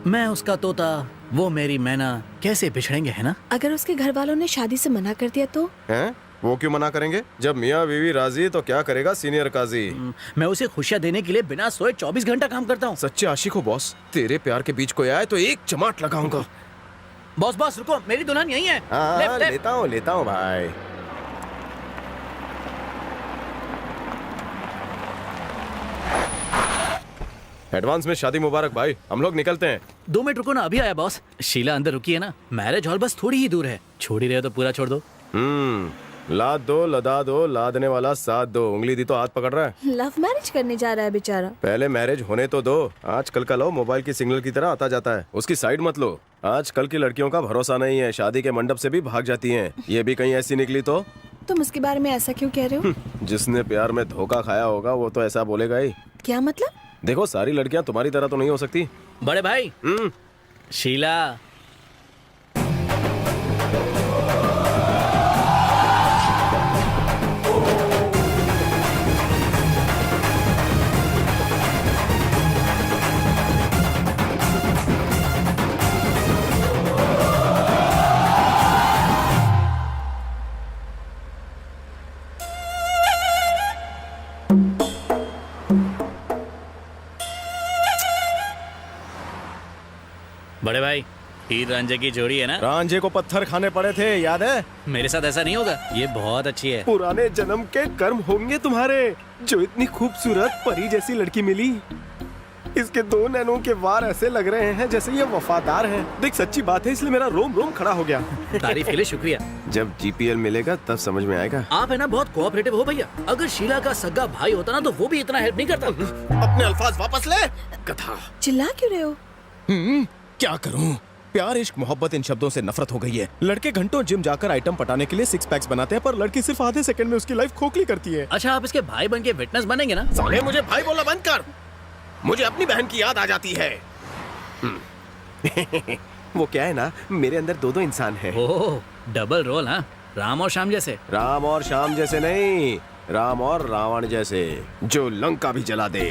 मैं उसका तोता, वो मेरी मैना, कैसे बिछड़ेंगे, है ना? अगर उसके घर वालों ने शादी से मना कर दिया तो? हैं? वो क्यों मना करेंगे? जब मियाँ बीवी राजी तो क्या करेगा सीनियर काजी। मैं उसे खुशियाँ देने के लिए बिना सोए 24 घंटा काम करता हूँ। सच्चे आशिक हो बॉस। तेरे प्यार के बीच कोई आए तो एक चमाट लगाऊंगा। बॉस बॉस रुको, मेरी दुल्हन यही है। लेता हूँ भाई। एडवांस में शादी मुबारक भाई। हम लोग निकलते हैं। 2 मिनट रुको ना, अभी आया बॉस। शीला अंदर रुकी है ना, मैरिज हॉल बस थोड़ी ही दूर है। छोड़ ही रहे हो तो पूरा छोड़ दो। लाद दो, लदा दो, लादने वाला साथ दो। उंगली दी तो हाथ पकड़ रहा है। लव मैरिज करने जा रहा है बेचारा। पहले मैरिज होने तो दो। आजकल का लो मोबाइल की सिग्नल की तरह आता जाता है। उसकी साइड मत लो। आजकल की लड़कियों का भरोसा नहीं है, शादी के मंडप से भी भाग जाती हैं। ये भी कहीं ऐसी निकली तो? तुम उसके बारे में ऐसा क्यों कह रहे हो? जिसने प्यार में धोखा खाया होगा वो तो ऐसा बोलेगा ही। क्या मतलब? देखो, सारी लड़कियां तुम्हारी तरह तो नहीं हो सकती। बड़े भाई, शीला। बड़े भाई, हीर रांझे की जोड़ी है ना? रांझे को पत्थर खाने पड़े थे, याद है? मेरे साथ ऐसा नहीं होगा, ये बहुत अच्छी है। पुराने जन्म के कर्म होंगे तुम्हारे, जो इतनी खूबसूरत परी जैसी लड़की मिली। इसके 2 नैनों के वार ऐसे लग रहे हैं जैसे ये वफादार हैं। देख, सच्ची बात है, इसलिए मेरा रोम रोम खड़ा हो गया। तारीफ के लिए शुक्रिया। जब जीपीएल मिलेगा तब समझ में आएगा। आप है ना बहुत कोऑपरेटिव हो भैया। अगर शीला का सगा भाई होता ना तो वो भी इतना हेल्प नहीं करता। अपने अल्फाज वापस ले। कथा। चिल्ला क्यों रहे हो? क्या करूं? प्यार, इश्क, मोहब्बत, इन शब्दों से नफरत हो गई है। लड़के घंटों जिम जाकर आइटम पटाने के लिए 6 पैक्स बनाते हैं, पर लड़की सिर्फ आधे सेकंड में उसकी लाइफ खोखली करती है। अच्छा, आप इसके भाई बन के विटनेस बनेंगे ना? साले, मुझे भाई बोलना बंद कर। मुझे अपनी बहन की याद आ जाती है। वो क्या है ना, मेरे अंदर 2 इंसान हैं। ओह, डबल रोल। हाँ, राम और श्याम जैसे। राम और श्याम जैसे नहीं, राम और रावण जैसे, जो लंका भी जला दे।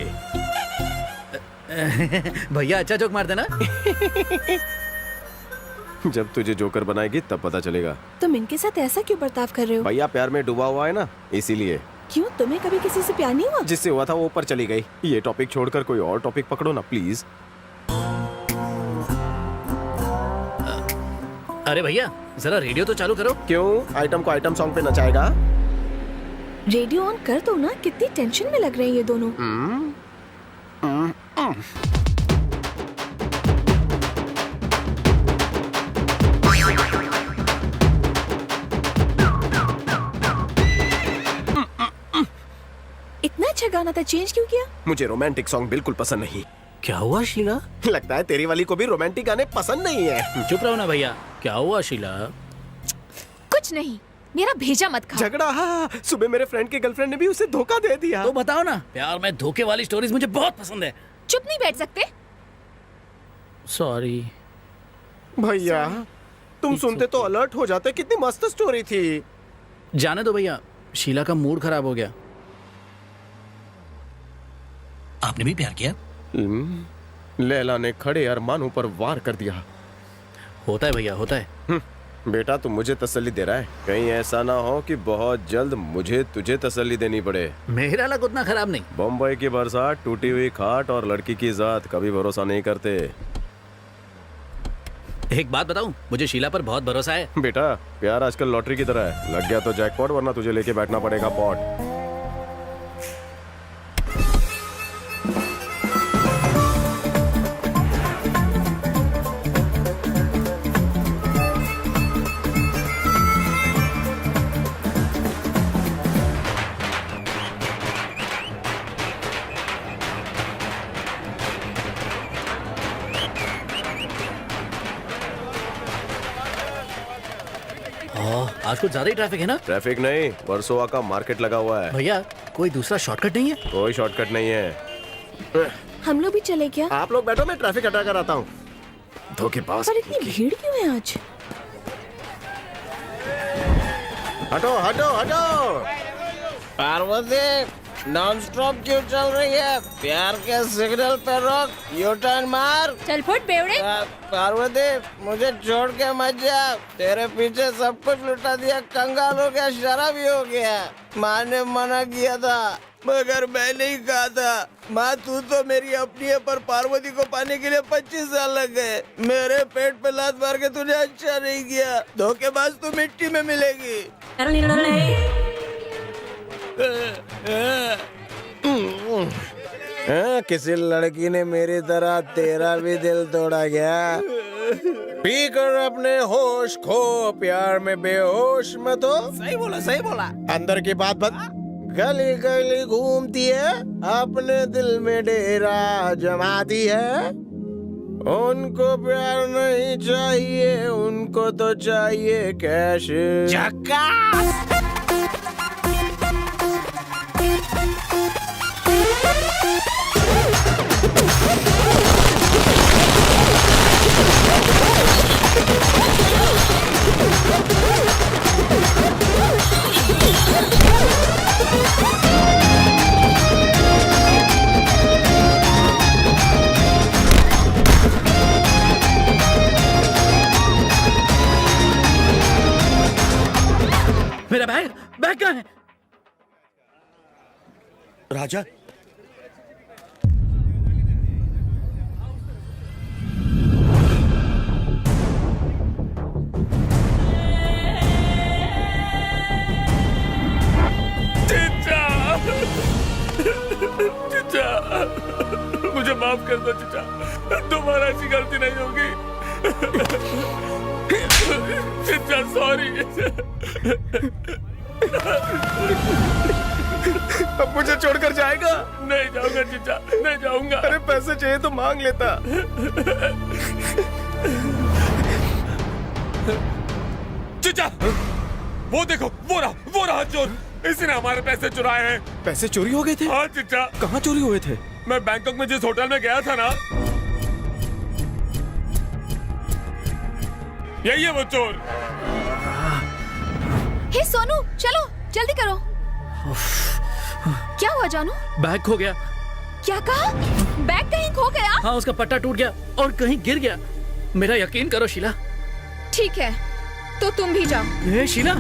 भैया अच्छा जोक मारते ना। जब तुझे जोकर बनाएगी तब पता चलेगा। तुम इनके साथ ऐसा क्यों बर्ताव कर रहे हो? भैया प्यार में डूबा हुआ है ना, इसीलिए। क्यों, तुम्हें कभी किसी से प्यार नहीं हुआ? जिससे हुआ था वो ऊपर चली गई। ये टॉपिक छोड़कर कोई और टॉपिक पकड़ो ना प्लीज। अरे भैया, जरा रेडियो तो चालू करो। क्यों, आइटम को आइटम सॉन्ग पे नचाएगा? रेडियो ऑन कर दो ना, कितनी टेंशन में लग रहे हैं ये दोनों। इतना अच्छा गाना था, चेंज क्यों किया? मुझे रोमांटिक सॉन्ग बिल्कुल पसंद नहीं। क्या हुआ शीला? लगता है तेरी वाली को भी रोमांटिक गाने पसंद नहीं है। चुप रहो ना भैया। क्या हुआ शीला? कुछ नहीं, मेरा भेजा मत खा। झगड़ा? हाँ, सुबह मेरे फ्रेंड की गर्लफ्रेंड ने भी उसे धोखा दे दिया। तो बताओ ना, प्यार में धोखे वाली स्टोरीज मुझे बहुत पसंद है। चुप नहीं बैठ सकते? सॉरी भैया, तुम सुनते तो अलर्ट हो जाते। कितनी मस्त स्टोरी थी। जाने दो भैया, शीला का मूड खराब हो गया। आपने भी प्यार किया? लैला ने खड़े अरमानों पर वार कर दिया। होता है भैया, होता है। बेटा, तुम मुझे तसल्ली दे रहा है, कहीं ऐसा ना हो कि बहुत जल्द मुझे तुझे तसल्ली देनी पड़े। मेरा लक उतना खराब नहीं। बम्बई की बरसात, टूटी हुई खाट और लड़की की जात, कभी भरोसा नहीं करते। एक बात बताऊं, मुझे शीला पर बहुत भरोसा है। बेटा, प्यार आजकल लॉटरी की तरह है, लग गया तो जैकपॉट, वरना तुझे लेके बैठना पड़ेगा पॉट। आज कुछ ज्यादा ही ट्रैफिक है ना? ट्रैफिक नहीं, वर्सोवा का मार्केट लगा हुआ है। भैया, कोई दूसरा शॉर्टकट नहीं है? कोई शॉर्टकट नहीं है। हम लोग भी चले क्या? आप लोग बैठो, मैं ट्रैफिक हटा कर आता हूँ। धोखेबाज। पर इतनी भीड़ क्यों है आज? हटो हटो हटो। पार्वती, नॉन स्टॉप क्यों चल रही है? प्यार के सिग्नल पे रोक, यू टर्न मार। चल फुट बेवड़े। पार्वती, मुझे छोड़ के मत जा। तेरे पीछे सब कुछ लुटा दिया, कंगाल हो गया, शराबी हो गया। माँ ने मना किया था मगर मैं नहीं कहा था। माँ, तू तो मेरी अपनी है, पर पार्वती को पाने के लिए 25 साल लग गए। मेरे पेट पे लात मार के तूने अच्छा नहीं किया। धोखेबाज, तू मिट्टी में मिलेगी। किसी लड़की ने मेरी तरह तेरा भी दिल तोड़ा गया। पी कर अपने होश खो, प्यार में बेहोश मत हो। सही बोला, सही बोला। अंदर की बात बता। गली गली घूमती है, अपने दिल में डेरा जमाती है, उनको प्यार नहीं चाहिए, उनको तो चाहिए कैश। मेरा बैग बैग कहाँ है? राजा, चचा, मुझे माफ कर दो चचा, दोबारा ऐसी गलती नहीं होगी। चचा सॉरी। अब मुझे छोड़कर जाएगा? नहीं जाऊंगा चचा, नहीं जाऊंगा। अरे पैसे चाहिए तो मांग लेता। चचा, वो देखो, वो रहा चोर। इसी ने हमारे पैसे चुराए हैं। पैसे चोरी हो गए थे? हाँ चचा। कहाँ चोरी हुए थे? मैं बैंकॉक में जिस होटल में गया था ना, यही है वो चोर। हे सोनू, चलो जल्दी करो। क्या हुआ जानू? बैग खो गया। क्या कहा? बैग कहीं खो गया? हाँ, उसका पट्टा टूट गया और कहीं गिर गया। मेरा यकीन करो शीला। ठीक है, तो तुम भी जाओ। हे शीला,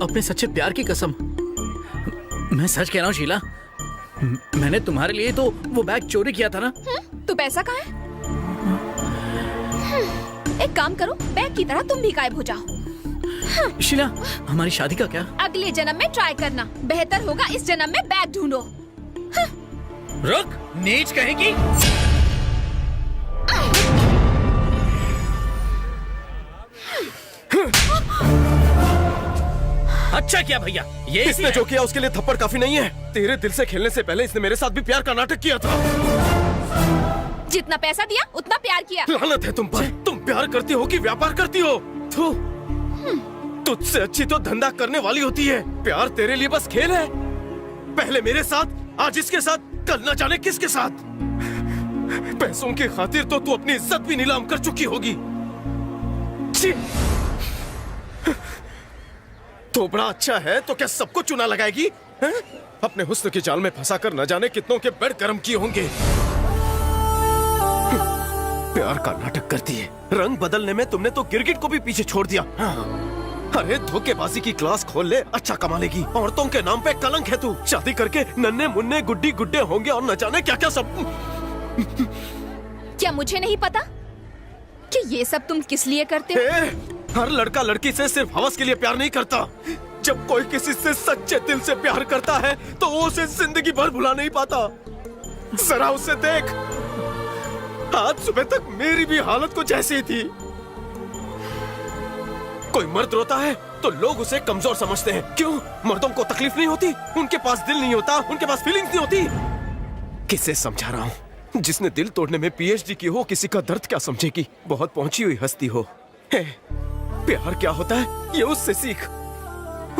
अपने सच्चे प्यार की कसम, मैं सच कह रहा हूँ शीला, मैंने तुम्हारे लिए तो वो बैग चोरी किया था ना। तो पैसा कहाँ है? एक काम करो, बैग की तरह तुम भी गायब हो जाओ। शीला, हमारी शादी का क्या? अगले जन्म में ट्राई करना, बेहतर होगा इस जन्म में बैग ढूंढो। रुक, नीच कहेगी। अच्छा क्या भैया, ये इसने जो किया उसके लिए थप्पड़ काफी नहीं है। तेरे दिल से खेलने से पहले इसने मेरे साथ भी प्यार का नाटक किया था। जितना पैसा दिया उतना प्यार किया। लानत है तुम पर। तुम प्यार करती हो कि व्यापार करती हो? तुझसे अच्छी तो धंधा करने वाली होती है। प्यार तेरे लिए बस खेल है। पहले मेरे साथ, आज इसके साथ, कल न जाने किसके साथ। पैसों की खातिर तो तू अपनी इज्जत भी नीलाम कर चुकी होगी। तो बड़ा अच्छा है तो क्या सबको चुना लगाएगी? है? अपने हुस्न के जाल में फंसाकर न जाने कितनों के बेड गर्म किए होंगे। प्यार का नाटक करती है। रंग बदलने में तुमने तो गिरगिट को भी पीछे छोड़ दिया। अरे धोखेबाजी की क्लास खोल ले, अच्छा कमा लेगी। औरतों के नाम पे कलंक है तू। शादी करके नन्हे मुन्ने गुड्डी गुड्डे होंगे और न जाने क्या क्या सब। क्या मुझे नहीं पता कि ये सब तुम किस लिए करते हो? हर लड़का लड़की से सिर्फ हवस के लिए प्यार नहीं करता। जब कोई किसी से सच्चे दिल से प्यार करता है तो वो उसे जिंदगी भर भुला नहीं पाता। जरा उसे देख, आज सुबह तक मेरी भी हालत कुछ ऐसी ही थी। कोई मर्द रोता है तो लोग उसे कमजोर समझते हैं। क्यों? मर्दों को तकलीफ नहीं होती, उनके पास दिल नहीं होता, उनके पास फीलिंग्स नहीं होती। किसे समझा रहा हूँ? जिसने दिल तोड़ने में पीएचडी की हो, किसी का दर्द क्या समझेगी? बहुत पहुंची हुई हस्ती हो। प्यार क्या होता है ये उससे सीख।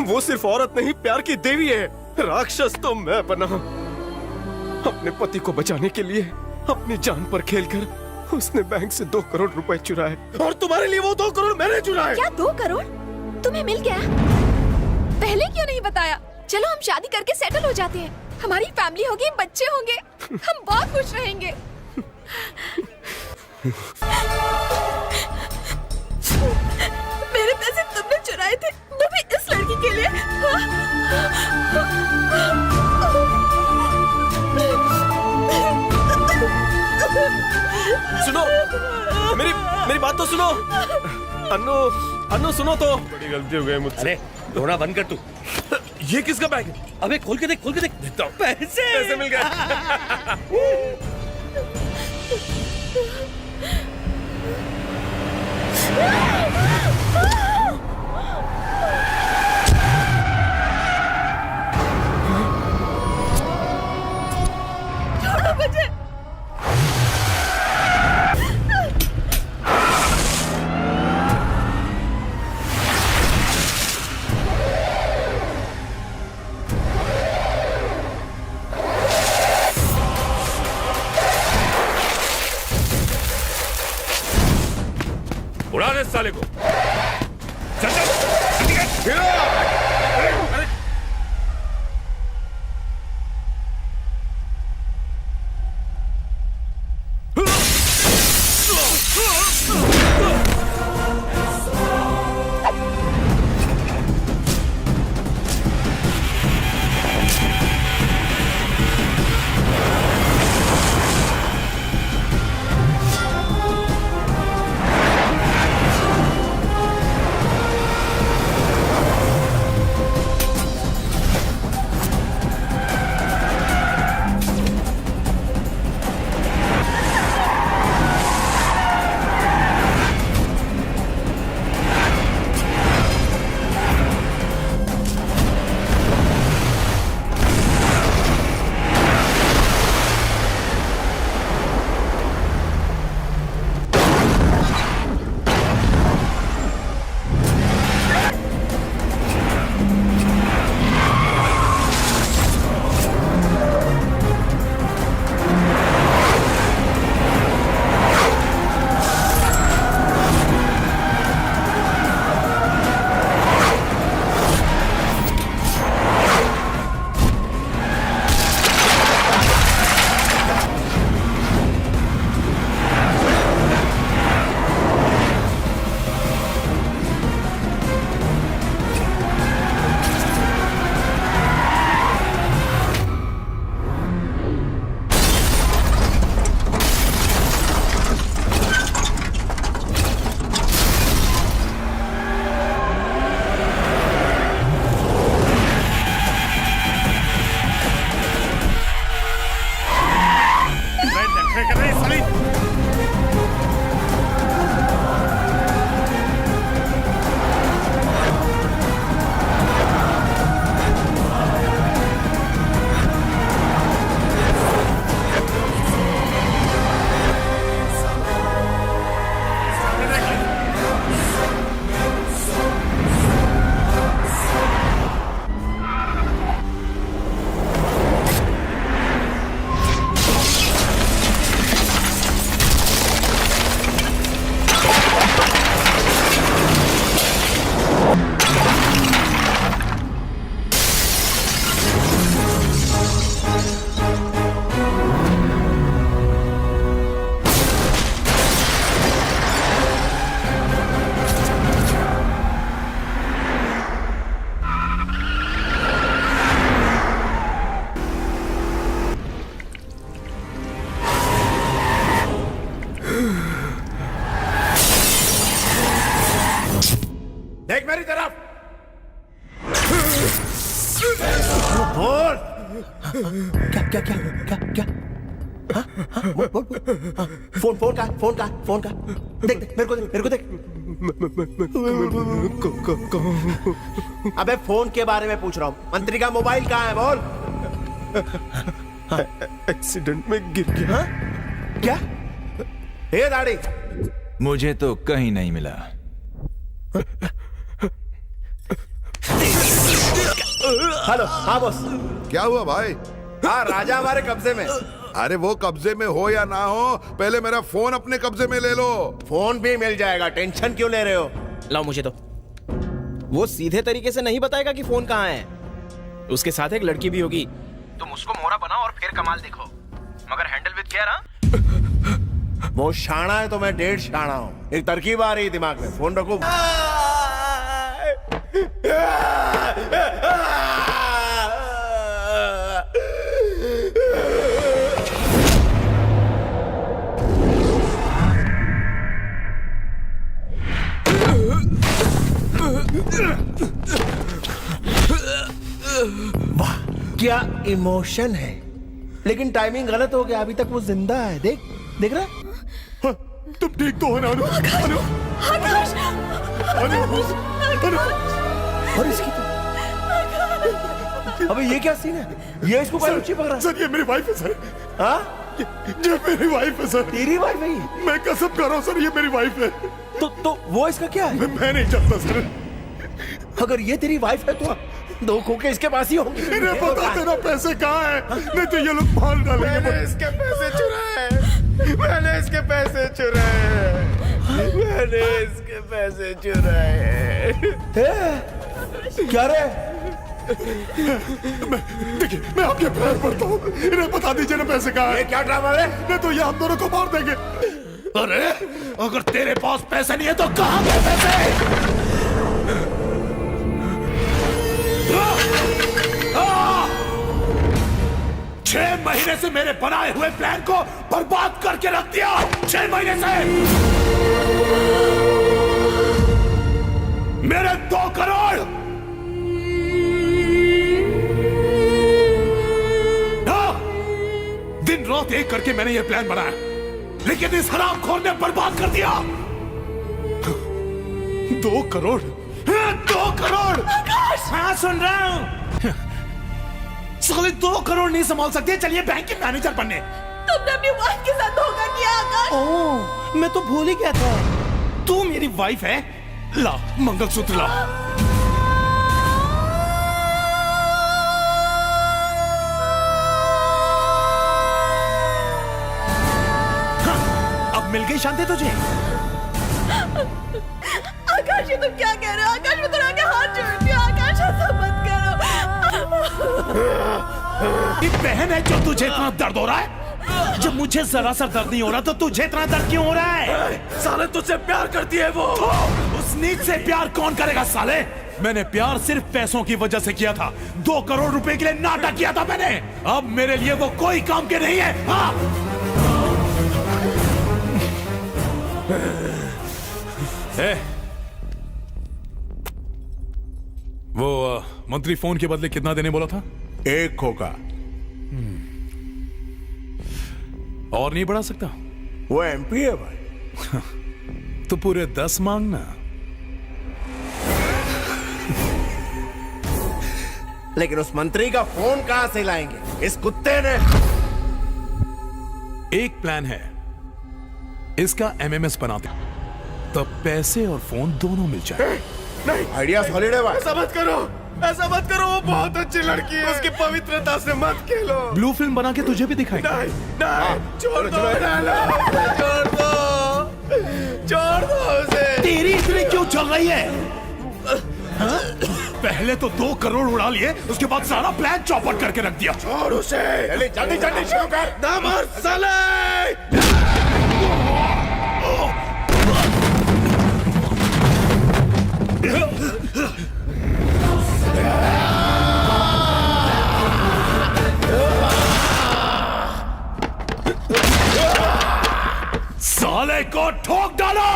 वो सिर्फ औरत नहीं, प्यार की देवी है। राक्षस तो मैं बना। अपने पति को बचाने के लिए अपनी जान पर खेलकर उसने बैंक से 2 करोड़ रुपए चुराए। और तुम्हारे लिए वो 2 करोड़ मैंने चुराए। क्या 2 करोड़ तुम्हें मिल गया? पहले क्यों नहीं बताया? चलो हम शादी करके सेटल हो जाते हैं। हमारी फैमिली होगी, बच्चे होंगे, हम बहुत खुश रहेंगे। मेरे पैसे तुमने चुराए थे, वो भी इस लड़की के लिए। सुनो, मेरी बात तो सुनो। अन्नू सुनो तो। बड़ी गलती हो गई मुझसे। अरे रोना बंद कर तू। ये किसका बैग है? अबे खोल के देख देखता हूँ। पैसे मिल गए। छोड़ो मुझे। को। चल चल जल्दी कर। अरे देख मेरी तरफ। बोल। क्या क्या क्या क्या क्या हाँ? हाँ? बोल, बोल, बोल। हाँ, फोन का देख देख मेरे को देख अबे फोन के बारे में पूछ रहा हूँ। मंत्री का मोबाइल कहाँ है बोल। एक्सीडेंट में गिर गया। हाँ? क्या हे दाढ़ी मुझे तो कहीं नहीं मिला। हेलो हाँ बॉस। क्या हुआ भाई? हाँ राजा हमारे कब्जे में। अरे वो कब्जे में हो या ना हो, पहले मेरा फोन अपने कब्जे में ले लो। फोन भी मिल जाएगा, टेंशन क्यों ले रहे हो? लाओ मुझे तो। वो सीधे तरीके से नहीं बताएगा कि फोन कहाँ है। उसके साथ एक लड़की भी होगी। तुम उसको मोहरा बनाओ और फिर कमाल देखो, मगर हैंडल विद केयर। हाँ वो शाना है तो मैं 1.5 शाना हूँ। एक तरकीब आ रही दिमाग में, फोन रखो। वाह क्या इमोशन है, लेकिन टाइमिंग गलत हो गया। अभी तक वो जिंदा है। देख रहा है? तुम ठीक तो हो ना? और इसकी तो अबे ये क्या सीन है? ये इसको क्या ऊंची पकड़ा? सर ये मेरी वाइफ है सर। हाँ ये मेरी वाइफ है सर। तेरी वाइफ है ये? मैं कसम कर रहा हूँ सर, ये मेरी वाइफ है। तो वो इसका क्या है? मैं नहीं जानता सर। अगर ये तेरी वाइफ है तो 2 खोखे इसके पास ही होंगे। इन्हें पता तेरा पैसे कहाँ है, नहीं तो ये लोग मार डालेंगे। मैंने इसके पैसे चुराए। मैंने इसके पैसे चुराए। क्या रे? देखिए, मैं आपके पैर पड़ता हूँ, इन्हें बता दीजिए ना पैसे कहाँ हैं। ये क्या ड्रामा है? नहीं तो ये हम दोनों को मार देंगे। अरे अगर तेरे पास पैसे नहीं है तो कहाँ गए पैसे? 6 महीने से मेरे बनाए हुए प्लान को बर्बाद करके रख दिया। 6 महीने से मेरे 2 करोड़ दिन रात एक करके मैंने ये प्लान बनाया, लेकिन इस हरामखोर ने बर्बाद कर दिया। 2 करोड़ 2 करोड़। हाँ सुन रहा हूँ। साले 2 करोड़ नहीं संभाल सकते, चलिए बैंक के मैनेजर बनने। तुमने अपनी वाइफ के साथ धोखा किया आकाश। ओह, मैं तो भूल ही गया था। तू मेरी वाइफ है। ला मंगलसूत्र ला। हाँ, अब मिल गई शांति तुझे। आकाश ये तुम क्या कह रहे हो? आकाश मैं तुम्हारे हाथ जोड़ती हूँ। आकाश ऐसा मत करो। ये बहन है जो तुझे इतना दर्द हो रहा है? जब मुझे जरा सा दर्द नहीं हो रहा तो तुझे इतना दर्द क्यों हो रहा है? साले तुझसे प्यार करती है वो। उस नीच से प्यार कौन करेगा साले? मैंने प्यार सिर्फ पैसों की वजह से किया था। 2 करोड़ रुपए के लिए नाटक किया था मैंने। अब मेरे लिए वो कोई काम के नहीं है। हाँ? वो मंत्री फोन के बदले कितना देने बोला था? 1 खोका। और नहीं बढ़ा सकता? वो एमपी है भाई। तो पूरे 10 मांगना। लेकिन उस मंत्री का फोन कहां से लाएंगे? इस कुत्ते ने। एक प्लान है, इसका एमएमएस बना दे, तब पैसे और फोन दोनों मिल जाए। नहीं, आइडिया सॉलिड है भाई। ऐसा मत करो, ऐसा मत करो। वो बहुत अच्छी लड़की है। उसकी पवित्रता से मत खेलो। ब्लू फिल्म बना के तुझे भी दिखाएंगे। नहीं, नहीं, छोड़ दो, छोड़ दो उसे। तेरी इतनी क्यों चल रही है? हाँ? पहले तो 2 करोड़ उड़ा लिए, उसके बाद सारा प्लान चौपट करके रख दिया। छोड़ उसे। जल्दी जल्दी शुरू कर। ना मार साले। साले को ठोक डालो।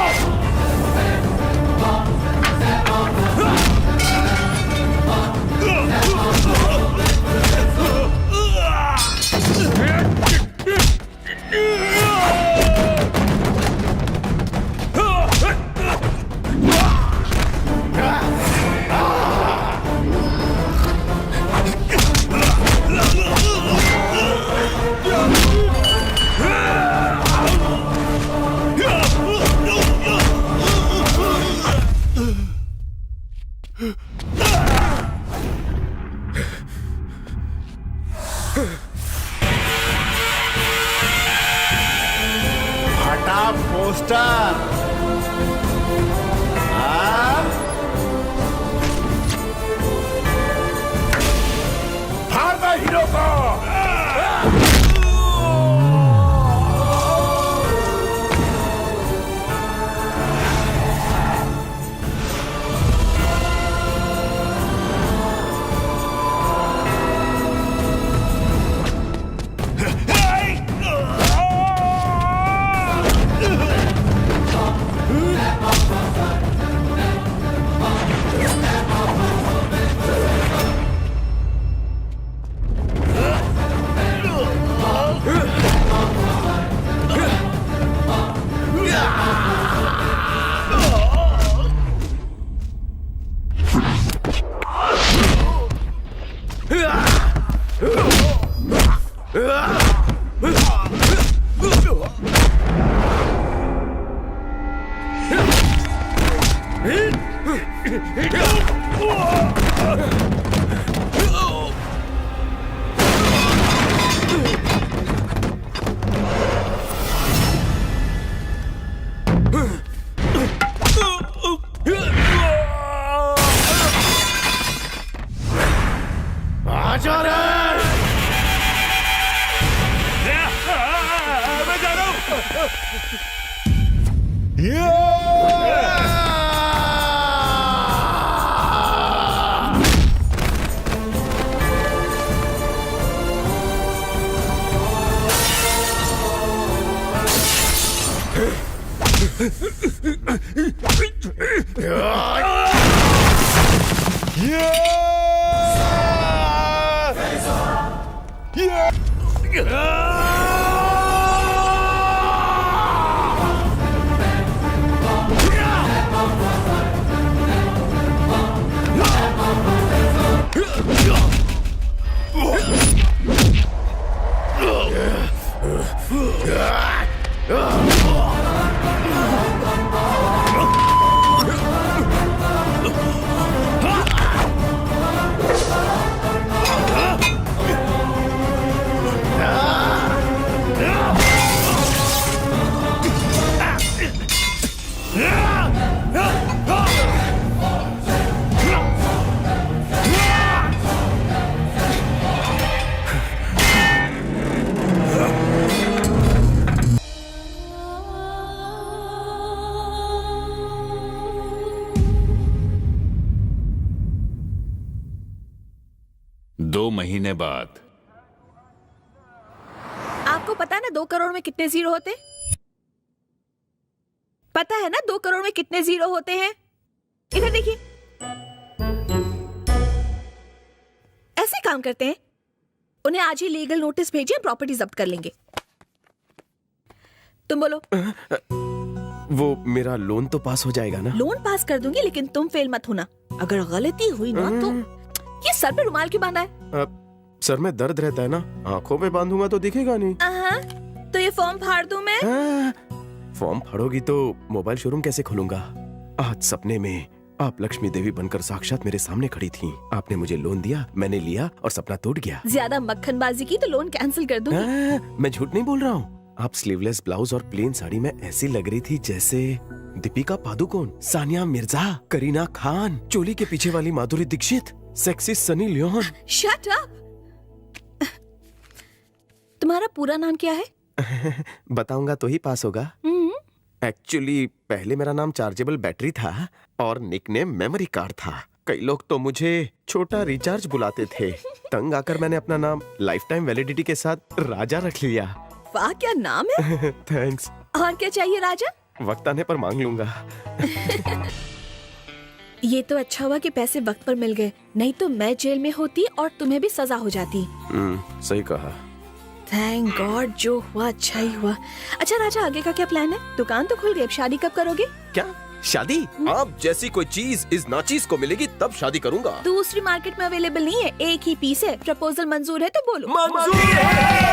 हटा पोस्टर। फाड़ दो हीरो को। बचा रहा है। मैं जा रहा हूं। दो महीने बाद। आपको पता है ना 2 करोड़ में कितने जीरो होते? पता है ना 2 करोड़ में कितने जीरो होते हैं? इधर देखिए, ऐसे काम करते हैं। उन्हें आज ही लीगल नोटिस भेजिए, प्रॉपर्टी जब्त कर लेंगे। तुम बोलो। वो मेरा लोन तो पास हो जाएगा ना? लोन पास कर दूंगी, लेकिन तुम फेल मत होना। अगर गलती हुई ना तो ये सर पे रुमाल क्यों बांधा है? सर में दर्द रहता है ना, आंखों पे बांधूंगा तो दिखेगा नहीं। तो ये फॉर्म फाड़ दूं मैं? फॉर्म फाड़ोगी तो मोबाइल शोरूम कैसे खोलूंगा? आज सपने में आप लक्ष्मी देवी बनकर साक्षात मेरे सामने खड़ी थी। आपने मुझे लोन दिया, मैंने लिया और सपना टूट गया। ज्यादा मक्खनबाजी की तो लोन कैंसिल कर दूंगी। मैं झूठ नहीं बोल रहा हूँ। आप स्लीवलेस ब्लाउज और प्लेन साड़ी में ऐसी लग रही थी जैसे दीपिका पादुकोण, सानिया मिर्जा, करीना खान, चोली के पीछे वाली Madhuri Dixit, sexy Sunny Leone. Shut up. तुम्हारा पूरा नाम क्या है? बताऊंगा तो ही पास होगा। एक्चुअली पहले मेरा नाम चार्जेबल बैटरी था और निकनेम मेमोरी कार्ड था। कई लोग तो मुझे छोटा रिचार्ज बुलाते थे। तंग आकर मैंने अपना नाम लाइफ टाइम वैलिडिटी के साथ राजा रख लिया। वाह, क्या नाम है। थैंक्स। और क्या चाहिए राजा? वक्त आने पर मांग लूंगा। ये तो अच्छा हुआ कि पैसे वक्त पर मिल गए, नहीं तो मैं जेल में होती और तुम्हें भी सजा हो जाती। सही कहा। थैंक गॉड, जो हुआ अच्छा ही हुआ। अच्छा राजा, आगे का क्या प्लान है? दुकान तो खुल गई, अब शादी कब करोगे? क्या शादी? आप जैसी कोई चीज इस नाचीज को मिलेगी तब शादी करूंगा। दूसरी मार्केट में अवेलेबल नहीं है, एक ही पीस है। प्रपोजल मंजूर है तो बोलो। मंजूर है।